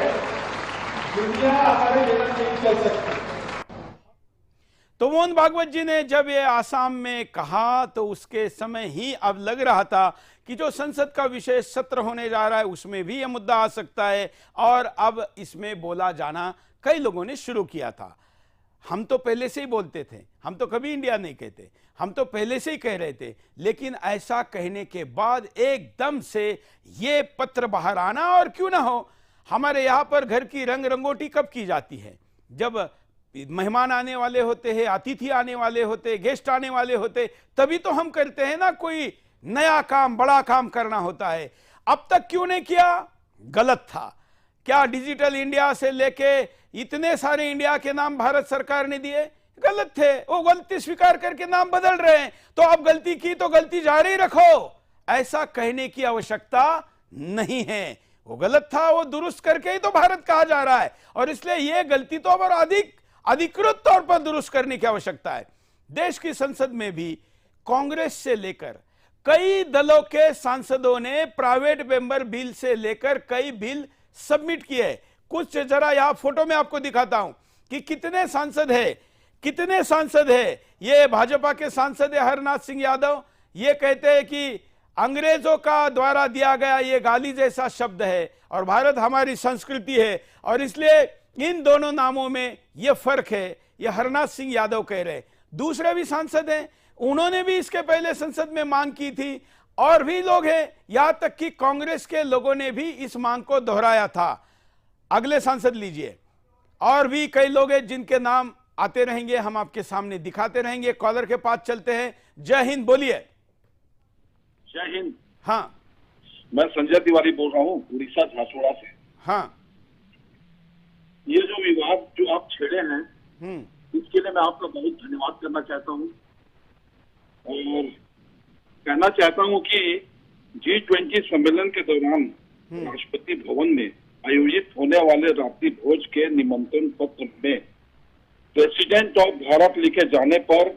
दुनिया हमारे बिना नहीं चल सकती।
तो मोहन भागवत जी ने जब ये आसाम में कहा तो उसके समय ही अब लग रहा था कि जो संसद का विशेष सत्र होने जा रहा है उसमें भी यह मुद्दा आ सकता है, और अब इसमें बोला जाना कई लोगों ने शुरू किया था। हम तो पहले से ही बोलते थे, हम तो कभी इंडिया नहीं कहते, हम तो पहले से ही कह रहे थे, लेकिन ऐसा कहने के बाद एकदम से ये पत्र बाहर आना, और क्यों ना हो, हमारे यहाँ पर घर की रंग रंगोटी कब की जाती है? जब मेहमान आने वाले होते हैं, अतिथि आने वाले होते, गेस्ट आने वाले होते, तभी तो हम करते हैं ना, कोई नया काम, बड़ा काम करना होता है। अब तक क्यों नहीं किया? गलत था। क्या डिजिटल इंडिया से लेके इतने सारे इंडिया के नाम भारत सरकार ने दिए? गलत थे, वो गलती स्वीकार करके नाम बदल रहे हैं। तो अब गलती की तो गलती जारी रखो, ऐसा कहने की आवश्यकता नहीं है। वो गलत था, वो दुरुस्त करके ही तो भारत कहा जा रहा है, और इसलिए ये गलती तो अब अधिक अधिकृत तौर पर दुरुस्त करने की आवश्यकता है। देश की संसद में भी कांग्रेस से लेकर कई दलों के सांसदों ने प्राइवेट मेंबर बिल से लेकर कई बिल सबमिट किए। कुछ जरा यहां फोटो में आपको दिखाता हूं कि कितने सांसद है। ये भाजपा के सांसद है हरनाथ सिंह यादव, ये कहते हैं कि अंग्रेजों का द्वारा दिया गया ये गाली जैसा शब्द है, और भारत हमारी संस्कृति है, और इसलिए इन दोनों नामों में यह फर्क है, यह हरनाथ सिंह यादव कह रहे। दूसरे भी सांसद हैं, उन्होंने भी इसके पहले संसद में मांग की थी, और भी लोग हैं, यहां तक कि कांग्रेस के लोगों ने भी इस मांग को दोहराया था। अगले सांसद लीजिए, और भी कई लोग हैं जिनके नाम आते रहेंगे, हम आपके सामने दिखाते रहेंगे। कॉलर के पास चलते हैं। जय हिंद, बोलिए।
जय हिंद।
हाँ,
मैं संजय तिवारी बोल रहा हूँ, उड़ीसा झारसुगुड़ा से।
हाँ,
ये जो विवाद जो आप छेड़े हैं, इसके लिए मैं आपका बहुत धन्यवाद करना चाहता हूँ, और कहना चाहता हूँ कि G20 सम्मेलन के दौरान राष्ट्रपति भवन में आयोजित होने वाले रात्रि भोज के निमंत्रण पत्र में प्रेसिडेंट ऑफ भारत लिखे जाने पर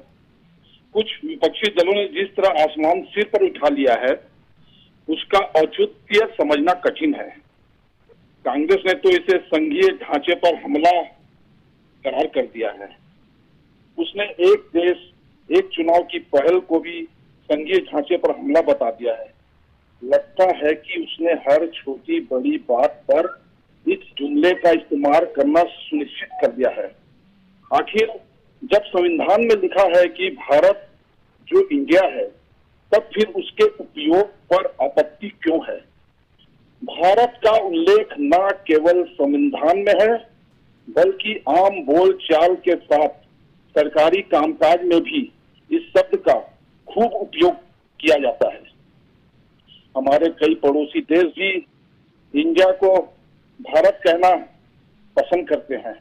कुछ विपक्षी दलों ने जिस तरह आसमान सिर पर उठा लिया है, उसका औचित्य समझना कठिन है। कांग्रेस ने तो इसे संघीय ढांचे पर हमला करार कर दिया है। उसने एक देश एक चुनाव की पहल को भी संघीय ढांचे पर हमला बता दिया है। लगता है कि उसने हर छोटी बड़ी बात पर इस जुमले का इस्तेमाल करना सुनिश्चित कर दिया है। आखिर जब संविधान में लिखा है कि भारत जो इंडिया है, तब फिर उसके उपयोग पर आपत्ति क्यों है? भारत का उल्लेख न केवल संविधान में है, बल्कि आम बोल चाल के साथ सरकारी कामकाज में भी इस शब्द का खूब उपयोग किया जाता है। हमारे कई पड़ोसी देश भी इंडिया को भारत कहना पसंद करते हैं।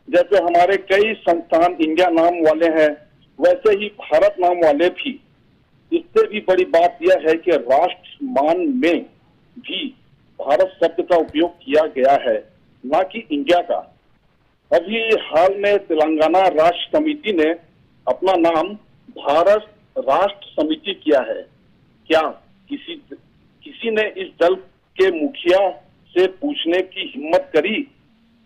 जैसे हमारे कई संस्थान इंडिया नाम वाले हैं, वैसे ही भारत नाम वाले भी। इससे भी बड़ी बात यह है कि राष्ट्रमान में भी भारत शब्द का उपयोग किया गया है, न कि इंडिया का। अभी हाल में तेलंगाना राष्ट्र समिति ने अपना नाम भारत राष्ट्र समिति किया है। क्या किसी ने इस दल के मुखिया से पूछने की हिम्मत करी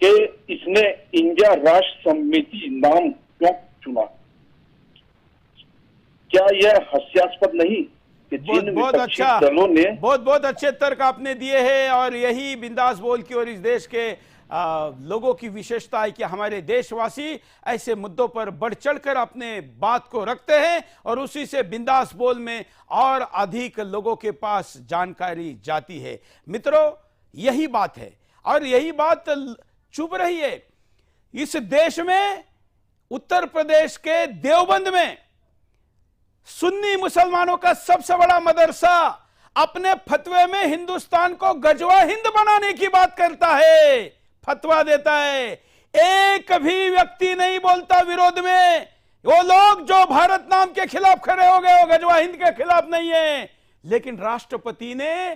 कि इसने इंडिया राष्ट्र समिति नाम क्यों चुना? क्या यह हास्यास्पद नहीं कि जिन विपक्षी दलों ने
बहुत अच्छे तर्क आपने दिए हैं, और यही बिंदास बोल की और इस देश के लोगों की विशेषता है कि हमारे देशवासी ऐसे मुद्दों पर बढ़ चढ़कर अपने बात को रखते हैं, और उसी से बिंदास बोल में और अधिक लोगों के पास जानकारी जाती है। मित्रों, यही बात है, और यही बात चुभ रही है। इस देश में उत्तर प्रदेश के देवबंद में सुन्नी मुसलमानों का सबसे बड़ा मदरसा अपने फतवे में हिंदुस्तान को गजवा हिंद बनाने की बात करता है, फतवा देता है। एक भी व्यक्ति नहीं बोलता विरोध में। वो लोग जो भारत नाम के खिलाफ खड़े हो गए वो गजवा हिंद के खिलाफ नहीं है। लेकिन राष्ट्रपति ने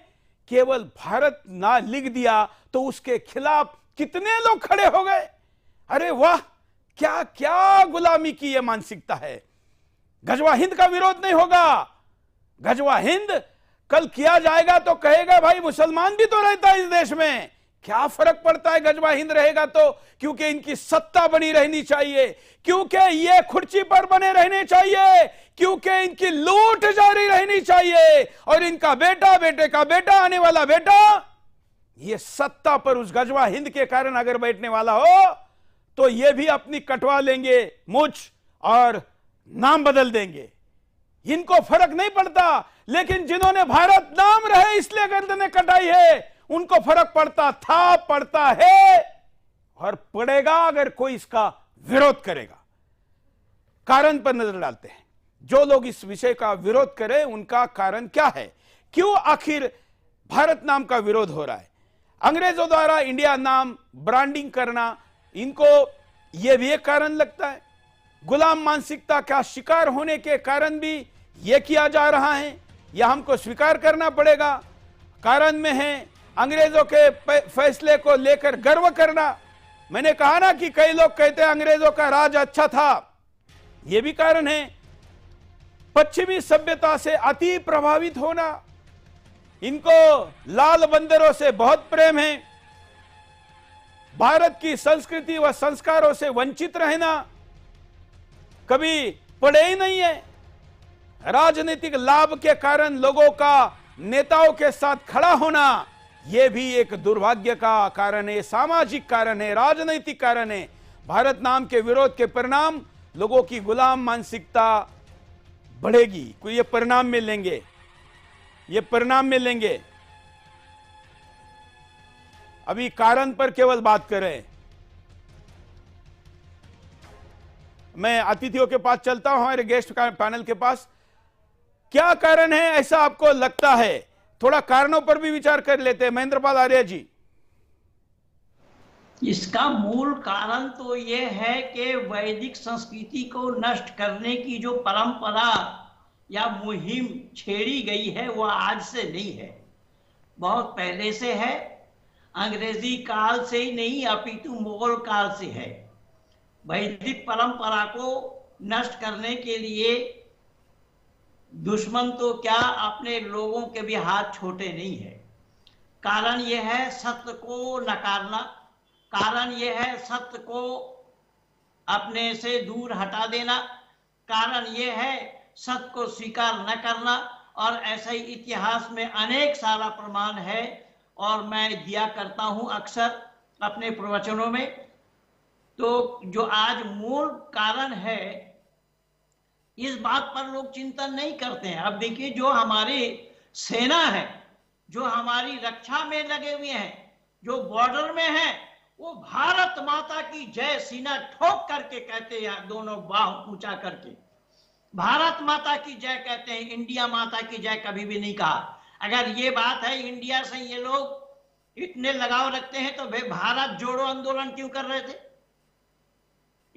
केवल भारत ना लिख दिया तो उसके खिलाफ कितने लोग खड़े हो गए। अरे वाह, क्या क्या गुलामी की यह मानसिकता है। गजवा हिंद का विरोध नहीं होगा। गजवा हिंद कल किया जाएगा तो कहेगा भाई मुसलमान भी तो रहता है इस देश में, क्या फर्क पड़ता है गजवा हिंद रहेगा तो, क्योंकि इनकी सत्ता बनी रहनी चाहिए, क्योंकि ये कुर्सी पर बने रहने चाहिए, क्योंकि इनकी लूट जारी रहनी चाहिए और इनका बेटा, बेटे का बेटा, आने वाला बेटा ये सत्ता पर उस गजवा हिंद के कारण अगर बैठने वाला हो तो ये भी अपनी कटवा लेंगे मुझ और नाम बदल देंगे। इनको फर्क नहीं पड़ता। लेकिन जिन्होंने भारत नाम रहे इसलिए गर्दनें कटाई है उनको फर्क पड़ता था, पड़ता है और पड़ेगा अगर कोई इसका विरोध करेगा। कारण पर नजर डालते हैं। जो लोग इस विषय का विरोध करें उनका कारण क्या है, क्यों आखिर भारत नाम का विरोध हो रहा है। अंग्रेजों द्वारा इंडिया नाम ब्रांडिंग करना, इनको यह भी एक कारण लगता है। गुलाम मानसिकता का शिकार होने के कारण भी यह किया जा रहा है, यह हमको स्वीकार करना पड़ेगा। कारण में है अंग्रेजों के फैसले को लेकर गर्व करना। मैंने कहा ना कि कई लोग कहते हैं अंग्रेजों का राज अच्छा था, यह भी कारण है। पश्चिमी सभ्यता से अति प्रभावित होना, इनको लाल बंदरों से बहुत प्रेम है। भारत की संस्कृति व संस्कारों से वंचित रहना, कभी पढ़े ही नहीं है। राजनीतिक लाभ के कारण लोगों का नेताओं के साथ खड़ा होना, यह भी एक दुर्भाग्य का कारण है, सामाजिक कारण है, राजनीतिक कारण है। भारत नाम के विरोध के परिणाम लोगों की गुलाम मानसिकता बढ़ेगी। कोई ये परिणाम मिलेंगे, ये परिणाम मिलेंगे। अभी कारण पर केवल बात करें। मैं अतिथियों के पास चलता हूं, हमारे गेस्ट पैनल के पास। क्या कारण है ऐसा आपको लगता है? थोड़ा कारणों पर भी विचार कर लेते हैं। महेंद्र पाल आर्य जी।
इसका मूल कारण तो यह है कि वैदिक संस्कृति को नष्ट करने की जो परंपरा या मुहिम छेड़ी गई है वह आज से नहीं है, बहुत पहले से है। अंग्रेजी काल से ही नहीं अपितु मुगल काल से है। वैदिक परंपरा को नष्ट करने के लिए दुश्मन तो क्या अपने लोगों के भी हाथ छोटे नहीं है। कारण यह है सत्य को नकारना, कारण यह है सत्य को अपने से दूर हटा देना, कारण यह है सत्य को स्वीकार न करना। और ऐसा ही इतिहास में अनेक सारा प्रमाण है और मैं दिया करता हूं अक्सर अपने प्रवचनों में। तो जो आज मूल कारण है इस बात पर लोग चिंतन नहीं करते हैं। अब देखिए, जो हमारी सेना है, जो हमारी रक्षा में लगे हुए हैं, जो बॉर्डर में है, वो भारत माता की जय सीना ठोक करके कहते हैं, दोनों बाह ऊंचा करके भारत माता की जय कहते हैं। इंडिया माता की जय कभी भी नहीं कहा। अगर ये बात है इंडिया से ये लोग इतने लगाव रखते हैं तो भाई भारत जोड़ो आंदोलन क्यों कर रहे थे?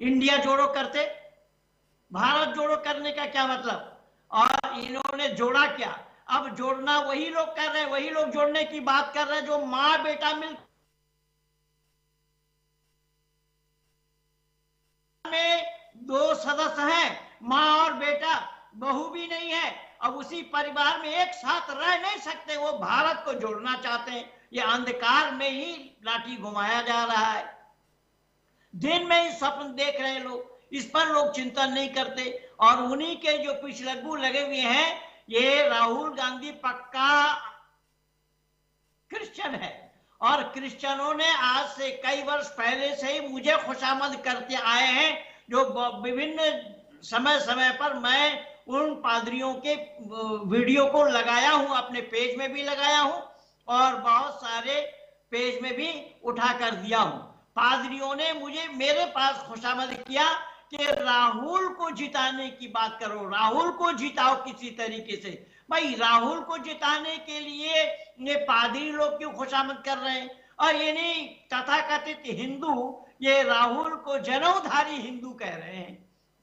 इंडिया जोड़ो करते, भारत जोड़ो करने का क्या मतलब? और इन्होंने जोड़ा क्या? अब जोड़ना वही लोग कर रहे हैं, वही लोग जोड़ने की बात कर रहे हैं जो मां बेटा मिल में दो सदस्य हैं, मां और बेटा, बहू भी नहीं है। अब उसी परिवार में एक साथ रह नहीं सकते, वो भारत को जोड़ना चाहते हैं। ये अंधकार में ही लाठी घुमाया जा रहा है, दिन में ही स्वप्न देख रहे हैं लोग, इस पर लोग चिंतन नहीं करते। और उन्हीं के जो पिछलग्गू लगे हुए हैं, ये राहुल गांधी पक्का क्रिश्चियन है और क्रिश्चियनों ने आज से कई वर्ष पहले से ही मुझे खुशामद करते आए हैं। जो विभिन्न समय समय पर मैं उन पादरियों के वीडियो को लगाया हूं, अपने पेज में भी लगाया हूं और बहुत सारे पेज में भी उठा कर दिया हूं। पादरियों ने मुझे मेरे पास खुशामद किया कि राहुल को जिताने की बात करो, राहुल को जिताओ किसी तरीके से। भाई राहुल को जिताने के लिए ये पादरी लोग क्यों खुशामद कर रहे हैं? और ये नहीं तथाकथित हिंदू ये राहुल को जनेऊधारी हिंदू कह रहे हैं।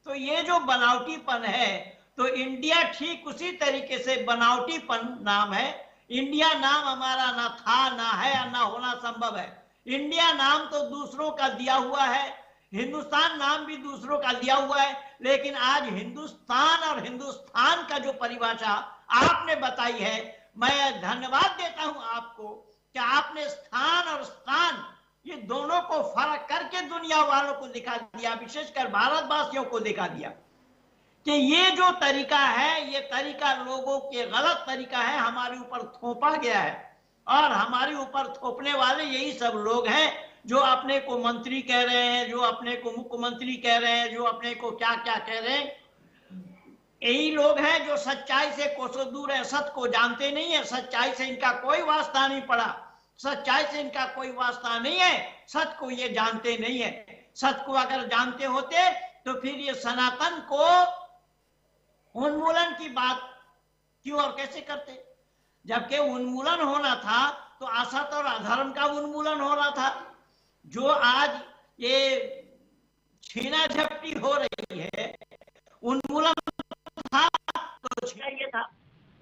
तो ये जो बनावटीपन है, तो इंडिया ठीक उसी तरीके से बनावटीपन नाम है। इंडिया नाम हमारा ना था, ना है और ना होना संभव है। इंडिया नाम तो दूसरों का दिया हुआ है, हिंदुस्तान नाम भी दूसरों का दिया हुआ है, लेकिन आज हिंदुस्तान और हिंदुस्तान का जो परिभाषा आपने बताई है, मैं धन्यवाद देता हूं आपको कि आपने स्थान और स्थान ये दोनों को फर्क करके दुनिया वालों को दिखा दिया, विशेषकर भारतवासियों को दिखा दिया कि ये जो तरीका है, ये तरीका लोगों के गलत तरीका है, हमारे ऊपर थोपा गया है। और हमारे ऊपर थोपने वाले यही सब लोग हैं जो अपने को मंत्री कह रहे हैं, जो अपने को मुख्यमंत्री कह रहे हैं, जो अपने को क्या क्या कह रहे हैं। यही लोग हैं जो सच्चाई से कोसों दूर है, सत्य को जानते नहीं है, सच्चाई से इनका कोई वास्ता नहीं पड़ा, सच्चाई से इनका कोई वास्ता नहीं है, सत्य को ये जानते नहीं है। सत्य को अगर जानते होते तो फिर ये सनातन को उन्मूलन की बात क्यों और कैसे करते? जबकि उन्मूलन होना था तो असत और अधर्म का उन्मूलन होना था। जो आज ये छीना झपटी हो रही है, उन्मूलन था तो ये था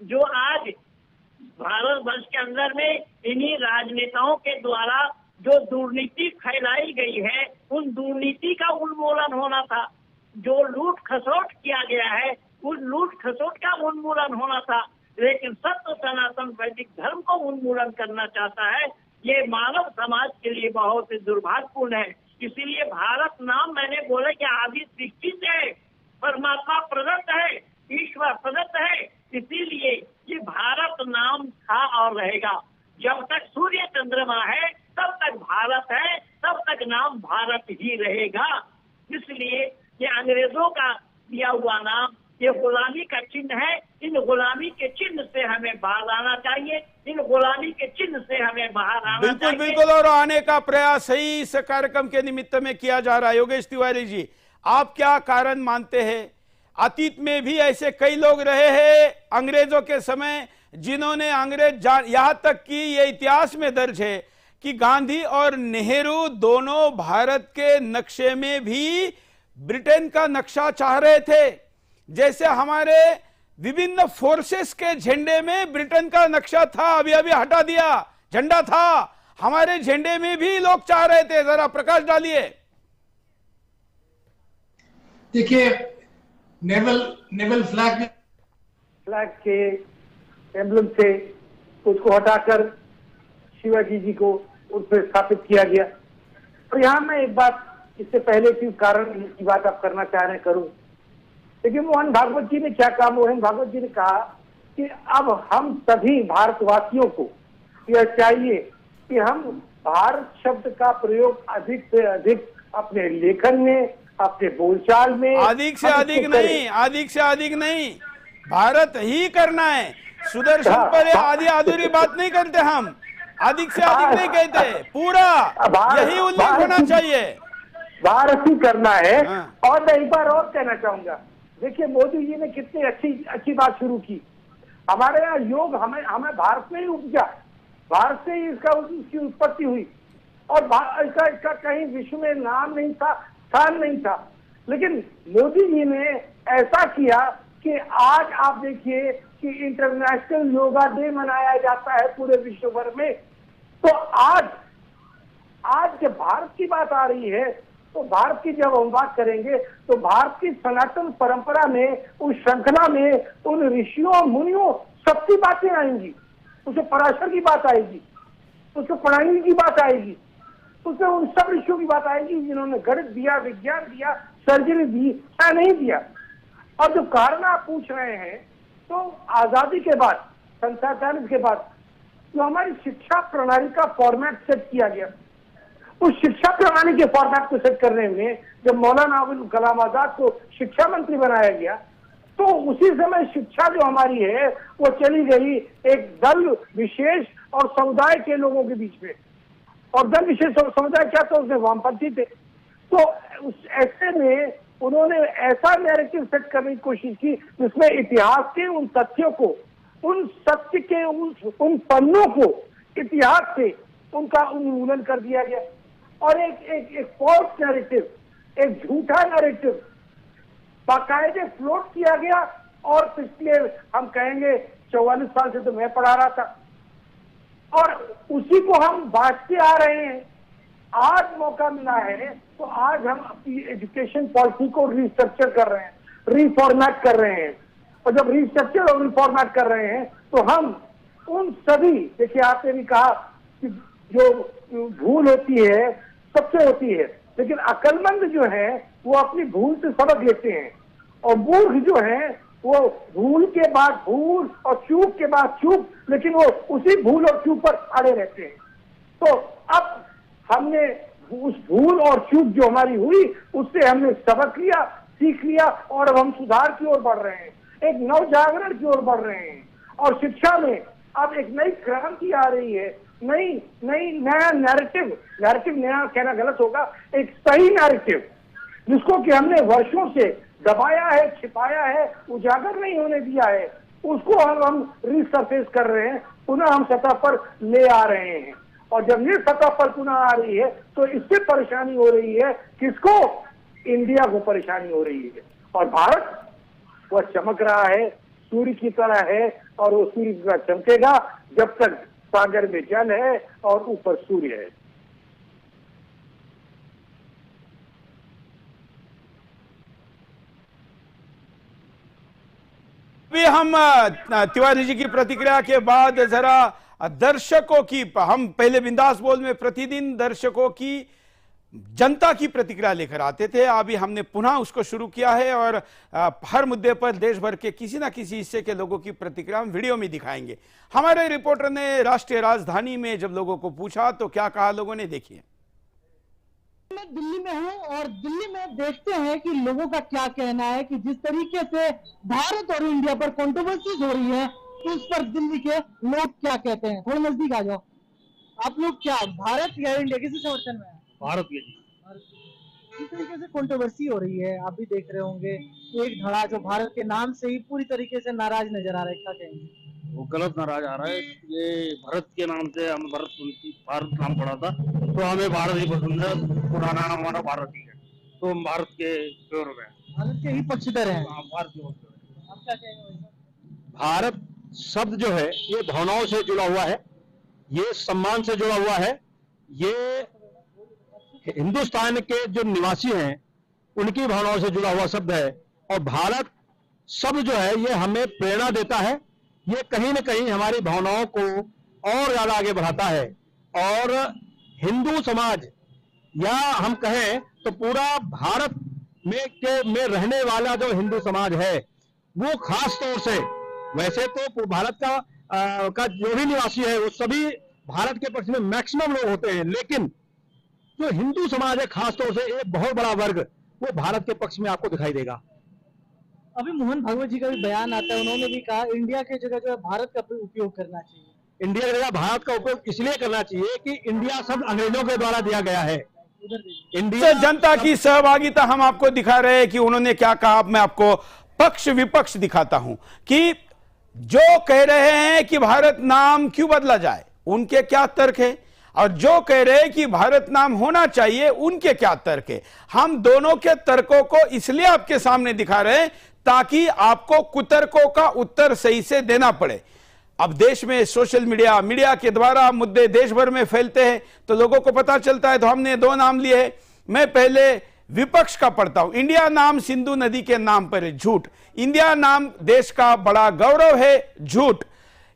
जो आज भारतवर्ष के अंदर में इन्हीं राजनेताओं के द्वारा जो दुर्नीति फैलाई गई है, उन दुर्नीति का उन्मूलन होना था। जो लूट खसोट किया गया है, उस लूट खसोट का उन्मूलन होना था। लेकिन सत्य सनातन वैदिक धर्म को उन्मूलन करना चाहता है। ये मानव समाज के लिए बहुत ही दुर्भाग्यपूर्ण है। इसीलिए भारत नाम मैंने बोले कि आदि सृष्टि से परमात्मा प्रदत्त है, ईश्वर प्रदत्त है। इसीलिए ये भारत नाम था और रहेगा। जब तक सूर्य चंद्रमा है तब तक भारत है, तब तक नाम भारत ही रहेगा। इसलिए ये अंग्रेजों का दिया हुआ नाम ये गुलामी का चिन्ह है। इन गुलामी के चिन्ह से हमें बाहर आना चाहिए, इन गुलामी के चिन्ह से हमें बाहर आना
बिल्कुल
चाहिए।
बिल्कुल, और आने का प्रयास सही इस कार्यक्रम के निमित्त में किया जा रहा है। योगेश तिवारी जी, आप क्या कारण मानते हैं? अतीत में भी ऐसे कई लोग रहे हैं अंग्रेजों के समय जिन्होंने यहां तक कि ये इतिहास में दर्ज है कि गांधी और नेहरू दोनों भारत के नक्शे में भी ब्रिटेन का नक्शा चाह रहे थे। जैसे हमारे विभिन्न फोर्सेस के झंडे में ब्रिटेन का नक्शा था, अभी अभी हटा दिया, झंडा था, हमारे झंडे में भी लोग चाह रहे थे। जरा प्रकाश डालिए।
देखिए, नेवल फ्लैग
के एम्बलम से उसको हटाकर शिवाजी जी को उस पर स्थापित किया गया। और यहाँ मैं एक बात इससे पहले की कारण की बात आप करना चाह रहे हैं करूं। देखिए, मोहन भागवत जी ने क्या कहा? मोहन भागवत जी ने कहा कि अब हम सभी भारतवासियों को यह चाहिए कि हम भारत शब्द का प्रयोग अधिक से अधिक अपने लेखन में, अपने बोलचाल में
अधिक से अधिक नहीं, अधिक से अधिक नहीं, भारत ही करना है। सुदर्शन पर आधी अधूरी बात नहीं करते हम, अधिक से अधिक नहीं कहते, पूरा यही उल्लेख होना चाहिए।
भारत ही करना है। और मैं एक बार और कहना चाहूंगा, देखिए मोदी जी ने कितनी अच्छी बात शुरू की। हमारे यहाँ योग हमें भारत में ही उपजा, भारत से ही इसकी उत्पत्ति हुई और इसका कहीं विश्व में नाम नहीं था, स्थान नहीं था। लेकिन मोदी जी ने ऐसा किया कि आज आप देखिए कि इंटरनेशनल योगा डे मनाया जाता है पूरे विश्व भर में। तो आज जब भारत की बात आ रही है तो भारत की जब हम बात करेंगे तो भारत की सनातन परंपरा में, उस श्रृंखला में, उन ऋषियों मुनियों सबकी बातें आएंगी। उसमें पराशर की बात आएगी, उसमें पाणिनि की बात आएगी, उसमें उन सब ऋषियों की बात आएगी जिन्होंने गणित दिया, विज्ञान दिया, सर्जरी दी या नहीं दिया। और जो कारण आप पूछ रहे हैं, तो आजादी के बाद, 47 के बाद जो हमारी शिक्षा प्रणाली का फॉर्मेट सेट किया गया, उस शिक्षा प्रणाली के फॉर्मेट को सेट करने में जब मौलाना अबुल कलाम आजाद को शिक्षा मंत्री बनाया गया, तो उसी समय शिक्षा जो हमारी है वो चली गई एक दल विशेष और समुदाय के लोगों के बीच में। और दल विशेष और समुदाय क्या था? उसमें वामपंथी थे। तो ऐसे में उन्होंने ऐसा नैरेटिव सेट करने की कोशिश की जिसमें इतिहास के उन तथ्यों को, उन सत्य के उन पन्नों को इतिहास से उनका उन्मूलन कर दिया गया और एक फॉल्स नैरेटिव, एक झूठा नैरेटिव बाकायदे फ्लोट किया गया। और पिछले हम कहेंगे 44 साल से तो मैं पढ़ा रहा था और उसी को हम बांटते आ रहे हैं। आज मौका मिला है तो आज हम अपनी एजुकेशन पॉलिसी को रिस्ट्रक्चर कर रहे हैं, रिफॉर्मेट कर रहे हैं। और जब रिस्ट्रक्चर और रिफॉर्मेट कर रहे हैं तो हम उन सभी, देखिए आपने भी कहा कि जो भूल होती है सबसे होती है, लेकिन अक्लमंद जो है वो अपनी भूल से सबक लेते हैं और मूर्ख जो है वो भूल के बाद भूल और चूक के बाद चूक, लेकिन वो उसी भूल और चूक पर अड़े रहते हैं। तो अब हमने उस भूल और चूक जो हमारी हुई उससे हमने सबक लिया, सीख लिया और अब हम सुधार की ओर बढ़ रहे हैं, एक नवजागरण की ओर बढ़ रहे हैं। और शिक्षा में अब एक नई क्रांति आ रही है, नया नैरेटिव नया कहना गलत होगा, एक सही नैरेटिव जिसको कि हमने वर्षों से दबाया है, छिपाया है, उजागर नहीं होने दिया है, उसको हम रिसरफेस कर रहे हैं, पुनः हम सतह पर ले आ रहे हैं। और जब ये सतह पर पुनः आ रही है तो इससे परेशानी हो रही है किसको? इंडिया को परेशानी हो रही है। और भारत वह चमक रहा है, सूर्य की तरह है और वो सूर्य की तरह चमकेगा जब तक सागर में जल है और ऊपर सूर्य है।
अभी हम तिवारी जी की प्रतिक्रिया के बाद जरा दर्शकों की, हम पहले बिंदास बोल में प्रतिदिन दर्शकों की, जनता की प्रतिक्रिया लेकर आते थे, अभी हमने पुनः उसको शुरू किया है और हर मुद्दे पर देश भर के किसी ना किसी हिस्से के लोगों की प्रतिक्रिया हम वीडियो में दिखाएंगे। हमारे रिपोर्टर ने राष्ट्रीय राजधानी में जब लोगों को पूछा तो क्या कहा लोगों ने, देखिए।
मैं दिल्ली में हूं और दिल्ली में देखते हैं कि लोगों का क्या कहना है कि जिस तरीके से भारत और इंडिया पर कंट्रोवर्सीज हो रही है तो उस पर दिल्ली के लोग क्या कहते हैं। थोड़ा नजदीक आ जाओ। आप लोग क्या भारत या इंडिया किसी समर्थन में है?
भारत के जी।
जिस तरीके से कंट्रोवर्सी हो रही है आप भी देख रहे होंगे, एक धड़ा जो भारत के नाम से ही पूरी तरीके से नाराज नजर आ रहा है, क्या कहेंगे?
वो गलत नाराज आ रहा है। ये भारत के नाम से हम भारत नाम पड़ा था तो हमें भारत ही पसंद है, पुराना नाम हमारा भारत ही है, तो हम भारत के गौरव है,
भारत के ही पक्षधर हैं।
भारत के पक्षधर।
आप क्या कहेंगे?
भारत शब्द जो है ये भावनाओं से जुड़ा हुआ है, ये सम्मान से जुड़ा हुआ है, ये हिंदुस्तान के जो निवासी हैं उनकी भावनाओं से जुड़ा हुआ शब्द है। और भारत शब्द जो है ये हमें प्रेरणा देता है, ये कहीं न कहीं हमारी भावनाओं को और ज्यादा आगे बढ़ाता है। और हिंदू समाज या हम कहें तो पूरा भारत में रहने वाला जो हिंदू समाज है वो खास तौर से, वैसे तो भारत का जो भी निवासी है वो सभी भारत के पक्ष में मैक्सिमम लोग होते हैं, लेकिन जो हिंदू समाज है खास तौर से एक बहुत बड़ा वर्ग वो भारत के पक्ष में आपको दिखाई देगा।
अभी मोहन भागवत जी का भी बयान आता है, उन्होंने भी कहा इंडिया की जगह जो है भारत का उपयोग करना चाहिए।
इंडिया की जगह भारत का उपयोग इसलिए करना चाहिए कि इंडिया शब्द अंग्रेजों के द्वारा दिया गया है।
इंडिया जनता की सहभागिता हम आपको दिखा रहे हैं कि उन्होंने क्या कहा। मैं आपको पक्ष विपक्ष दिखाता हूं कि जो कह रहे हैं कि भारत नाम क्यों बदला जाए उनके क्या तर्क है, और जो कह रहे हैं कि भारत नाम होना चाहिए उनके क्या तर्क है। हम दोनों के तर्कों को इसलिए आपके सामने दिखा रहे हैं ताकि आपको कुतर्कों का उत्तर सही से देना पड़े। अब देश में सोशल मीडिया के द्वारा मुद्दे देश भर में फैलते हैं तो लोगों को पता चलता है, तो हमने दो नाम लिए हैं। मैं पहले विपक्ष का पढ़ता हूं। इंडिया नाम सिंधु नदी के नाम पर है, झूठ। इंडिया नाम देश का बड़ा गौरव है, झूठ।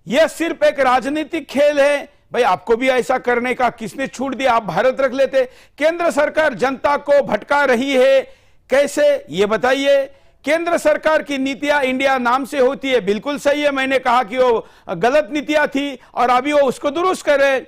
यह सिर्फ एक राजनीतिक खेल है। भाई आपको भी ऐसा करने का किसने छूट दिया? आप भारत रख लेते। केंद्र सरकार जनता को भटका रही है, कैसे ये बताइए। केंद्र सरकार की नीतियां इंडिया नाम से होती है, बिल्कुल सही है। मैंने कहा कि वो गलत नीतियां थी और अभी वो उसको दुरुस्त करे।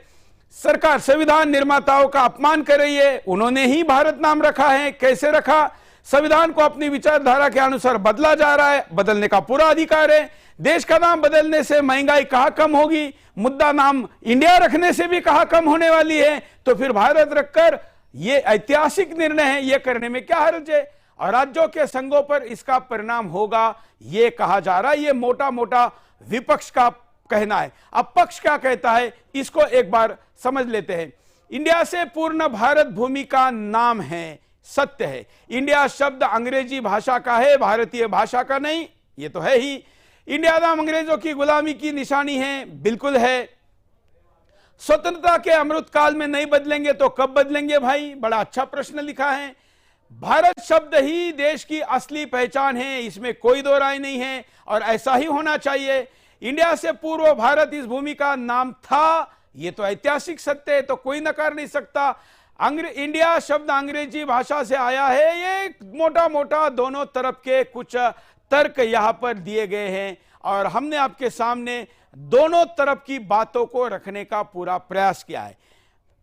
सरकार संविधान निर्माताओं का अपमान कर रही है, उन्होंने ही भारत नाम रखा है, कैसे रखा? संविधान को अपनी विचारधारा के अनुसार बदला जा रहा है, बदलने का पूरा अधिकार है। देश का नाम बदलने से महंगाई कहां कम होगी? मुद्दा नाम इंडिया रखने से भी कहां कम होने वाली है? तो फिर भारत रखकर ये ऐतिहासिक निर्णय है, ये करने में क्या हर्ज है? और राज्यों के संघों पर इसका परिणाम होगा, यह कहा जा रहा है। यह मोटा मोटा विपक्ष का कहना है। अब पक्ष क्या कहता है, इसको एक बार समझ लेते हैं। इंडिया से पूर्ण भारत भूमि का नाम है, सत्य है। इंडिया शब्द अंग्रेजी भाषा का है, भारतीय भाषा का नहीं, यह तो है ही। इंडिया नाम अंग्रेजों की गुलामी की निशानी है, बिल्कुल है। स्वतंत्रता के अमृत काल में नहीं बदलेंगे तो कब बदलेंगे भाई, बड़ा अच्छा प्रश्न लिखा है। भारत शब्द ही देश की असली पहचान है, इसमें कोई दो राय नहीं है और ऐसा ही होना चाहिए। इंडिया से पूर्व भारत इस भूमि का नाम था, यह तो ऐतिहासिक सत्य है, तो कोई नकार नहीं सकता। इंडिया शब्द अंग्रेजी भाषा से आया है, ये मोटा मोटा दोनों तरफ के कुछ तर्क यहां पर दिए गए हैं और हमने आपके सामने दोनों तरफ की बातों को रखने का पूरा प्रयास किया है।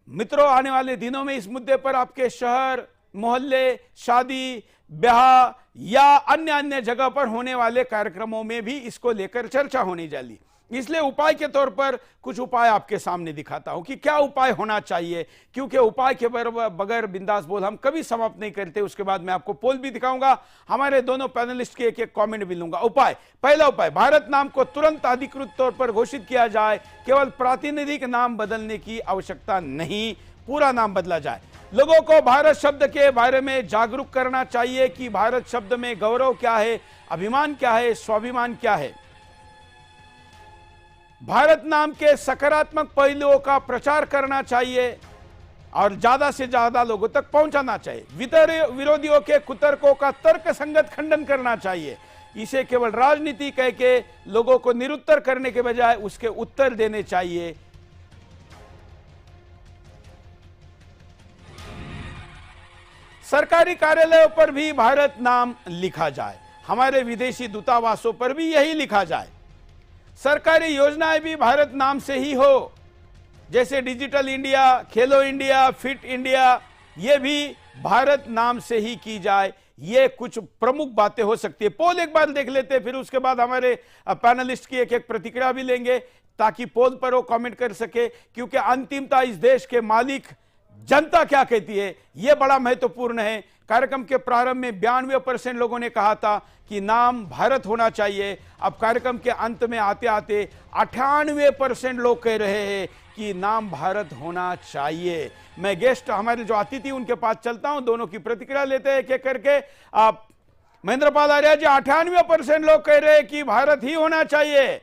मित्रों, आने वाले दिनों में इस मुद्दे पर आपके शहर, मोहल्ले, शादी, ब्याह या अन्य अन्य जगह पर होने वाले कार्यक्रमों में भी इसको लेकर चर्चा होने जाली। इसलिए उपाय के तौर पर कुछ उपाय आपके सामने दिखाता हूं कि क्या उपाय होना चाहिए, क्योंकि उपाय के बगैर बिंदास बोल हम कभी समाप्त नहीं करते। उसके बाद मैं आपको पोल भी दिखाऊंगा, हमारे दोनों पैनलिस्ट के एक एक कमेंट भी लूंगा। उपाय, पहला उपाय, भारत नाम को तुरंत अधिकृत तौर पर घोषित किया जाए। केवल प्रातिनिधिक नाम बदलने की आवश्यकता नहीं, पूरा नाम बदला जाए। लोगों को भारत शब्द के बारे में जागरूक करना चाहिए कि भारत शब्द में गौरव क्या है, अभिमान क्या है, स्वाभिमान क्या है। भारत नाम के सकारात्मक पहलुओं का प्रचार करना चाहिए और ज्यादा से ज्यादा लोगों तक पहुंचाना चाहिए। विरोधियों के कुतर्कों का तर्क संगत खंडन करना चाहिए। इसे केवल राजनीति कह के लोगों को निरुत्तर करने के बजाय उसके उत्तर देने चाहिए। सरकारी कार्यालयों पर भी भारत नाम लिखा जाए, हमारे विदेशी दूतावासों पर भी यही लिखा जाए। सरकारी योजनाएं भी भारत नाम से ही हो, जैसे डिजिटल इंडिया, खेलो इंडिया, फिट इंडिया, ये भी भारत नाम से ही की जाए। ये कुछ प्रमुख बातें हो सकती है। पोल एक बार देख लेते हैं, फिर उसके बाद हमारे पैनलिस्ट की एक एक प्रतिक्रिया भी लेंगे ताकि पोल पर वो कमेंट कर सके, क्योंकि अंतिमता इस देश के मालिक जनता क्या कहती है, यह बड़ा महत्वपूर्ण है। कार्यक्रम के प्रारंभ में 92% लोगों ने कहा था कि नाम भारत होना चाहिए। अब कार्यक्रम के अंत में आते आते 98% लोग कह रहे हैं कि नाम भारत होना चाहिए। मैं गेस्ट हमारे जो अतिथि उनके पास चलता हूं, दोनों की प्रतिक्रिया लेते हैं एक एक करके। आप महेंद्र पाल आर्य जी, 98% लोग कह रहे हैं कि भारत ही होना चाहिए।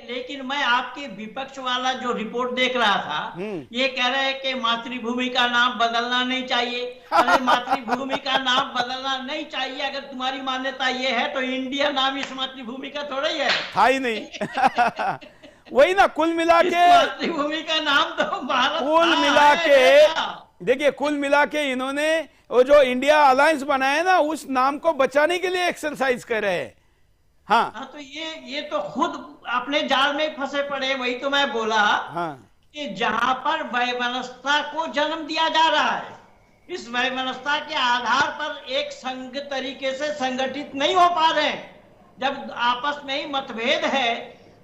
लेकिन मैं आपके विपक्ष वाला जो रिपोर्ट देख रहा था, ये कह रहे हैं कि मातृभूमि का नाम बदलना नहीं चाहिए। अरे मातृभूमि का नाम बदलना नहीं चाहिए, अगर तुम्हारी मान्यता ये है तो इंडिया नाम इस मातृभूमि का थोड़ा ही है, था ही
नहीं। वही ना, कुल मिला के
मातृभूमि का नाम तो भारत,
कुल मिला के देखिए, कुल मिला के इन्होंने वो जो इंडिया अलायंस बनाया ना, उस नाम को बचाने के लिए एक्सरसाइज कर रहे हैं। हाँ,
तो ये तो खुद अपने जाल में फंसे पड़े। वही तो मैं बोला, कि जहां पर वैमनस्यता को जन्म दिया जा रहा है, इस वैमनस्यता के आधार पर एक संघ तरीके से संगठित नहीं हो पा रहे। जब आपस में ही मतभेद है,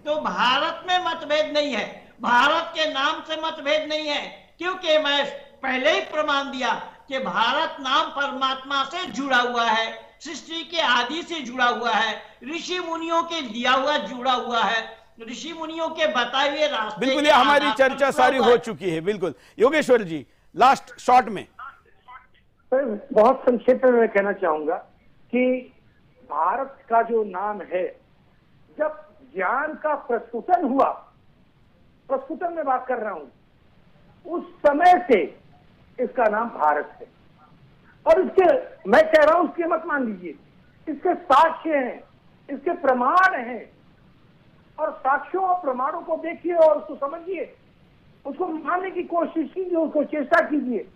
तो भारत में मतभेद नहीं है, भारत के नाम से मतभेद नहीं है, क्योंकि मैं पहले ही प्रमाण दिया कि भारत नाम परमात्मा से जुड़ा हुआ है, सृष्टि के आदि से जुड़ा हुआ है, ऋषि मुनियों के दिया हुआ जुड़ा हुआ है, ऋषि मुनियों के बताए हुए रास्ते।
बिल्कुल, ये हमारी चर्चा सारी हो चुकी है। बिल्कुल, योगेश्वर जी लास्ट शॉर्ट में।
बहुत संक्षेप में मैं कहना चाहूंगा कि भारत का जो नाम है, जब ज्ञान का प्रस्फुटन हुआ, प्रस्फुटन में बात कर रहा हूं, उस समय से इसका नाम भारत है। और इसके, मैं कह रहा हूं, उसकी मत मान लीजिए, इसके साक्ष्य हैं, इसके प्रमाण हैं, और साक्ष्यों और प्रमाणों को देखिए और उसको समझिए, उसको मानने की कोशिश कीजिए, उसको चेष्टा कीजिए।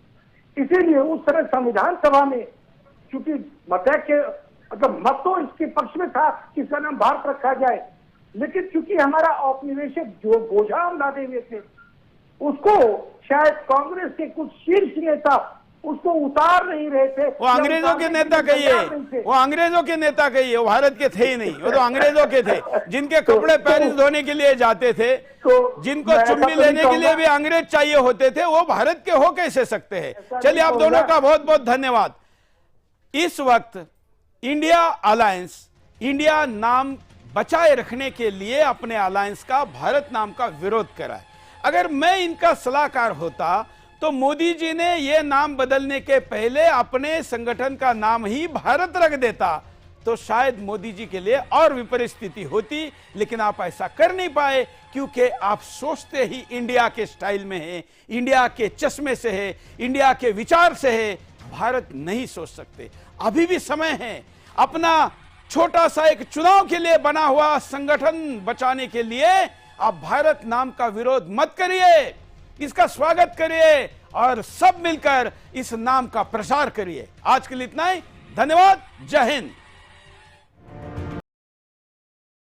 इसीलिए उस समय संविधान सभा में, चूंकि मत तो इसके पक्ष में था कि इसका नाम भारत रखा जाए, लेकिन चूंकि हमारा औपनिवेशिक जो बोझा हम लादे हुए थे, उसको शायद कांग्रेस के कुछ शीर्ष नेता उसको उतार नहीं रहे थे।
वो अंग्रेजों के नेता कहिए, वो अंग्रेजों के नेता कहिए, वो भारत के थे ही नहीं, वो तो अंग्रेजों के थे, जिनके कपड़े पेरिस धोने के लिए जाते थे, जिनको चुम्बी लेने के लिए भी अंग्रेज चाहिए होते थे, वो भारत के हो कैसे सकते हैं। चलिए, आप दोनों का बहुत बहुत धन्यवाद। इस वक्त इंडिया अलायंस, इंडिया नाम बचाए रखने के लिए अपने अलायंस का, भारत नाम का विरोध करा है। अगर मैं इनका सलाहकार होता तो मोदी जी ने यह नाम बदलने के पहले अपने संगठन का नाम ही भारत रख देता, तो शायद मोदी जी के लिए और विपरीत स्थिति होती। लेकिन आप ऐसा कर नहीं पाए, क्योंकि आप सोचते ही इंडिया के स्टाइल में है, इंडिया के चश्मे से है, इंडिया के विचार से है, भारत नहीं सोच सकते। अभी भी समय है, अपना छोटा सा एक चुनाव के लिए बना हुआ संगठन बचाने के लिए आप भारत नाम का विरोध मत करिए, इसका स्वागत करिए और सब मिलकर इस नाम का प्रसार करिए। आज के लिए इतना ही, धन्यवाद, जय हिंद।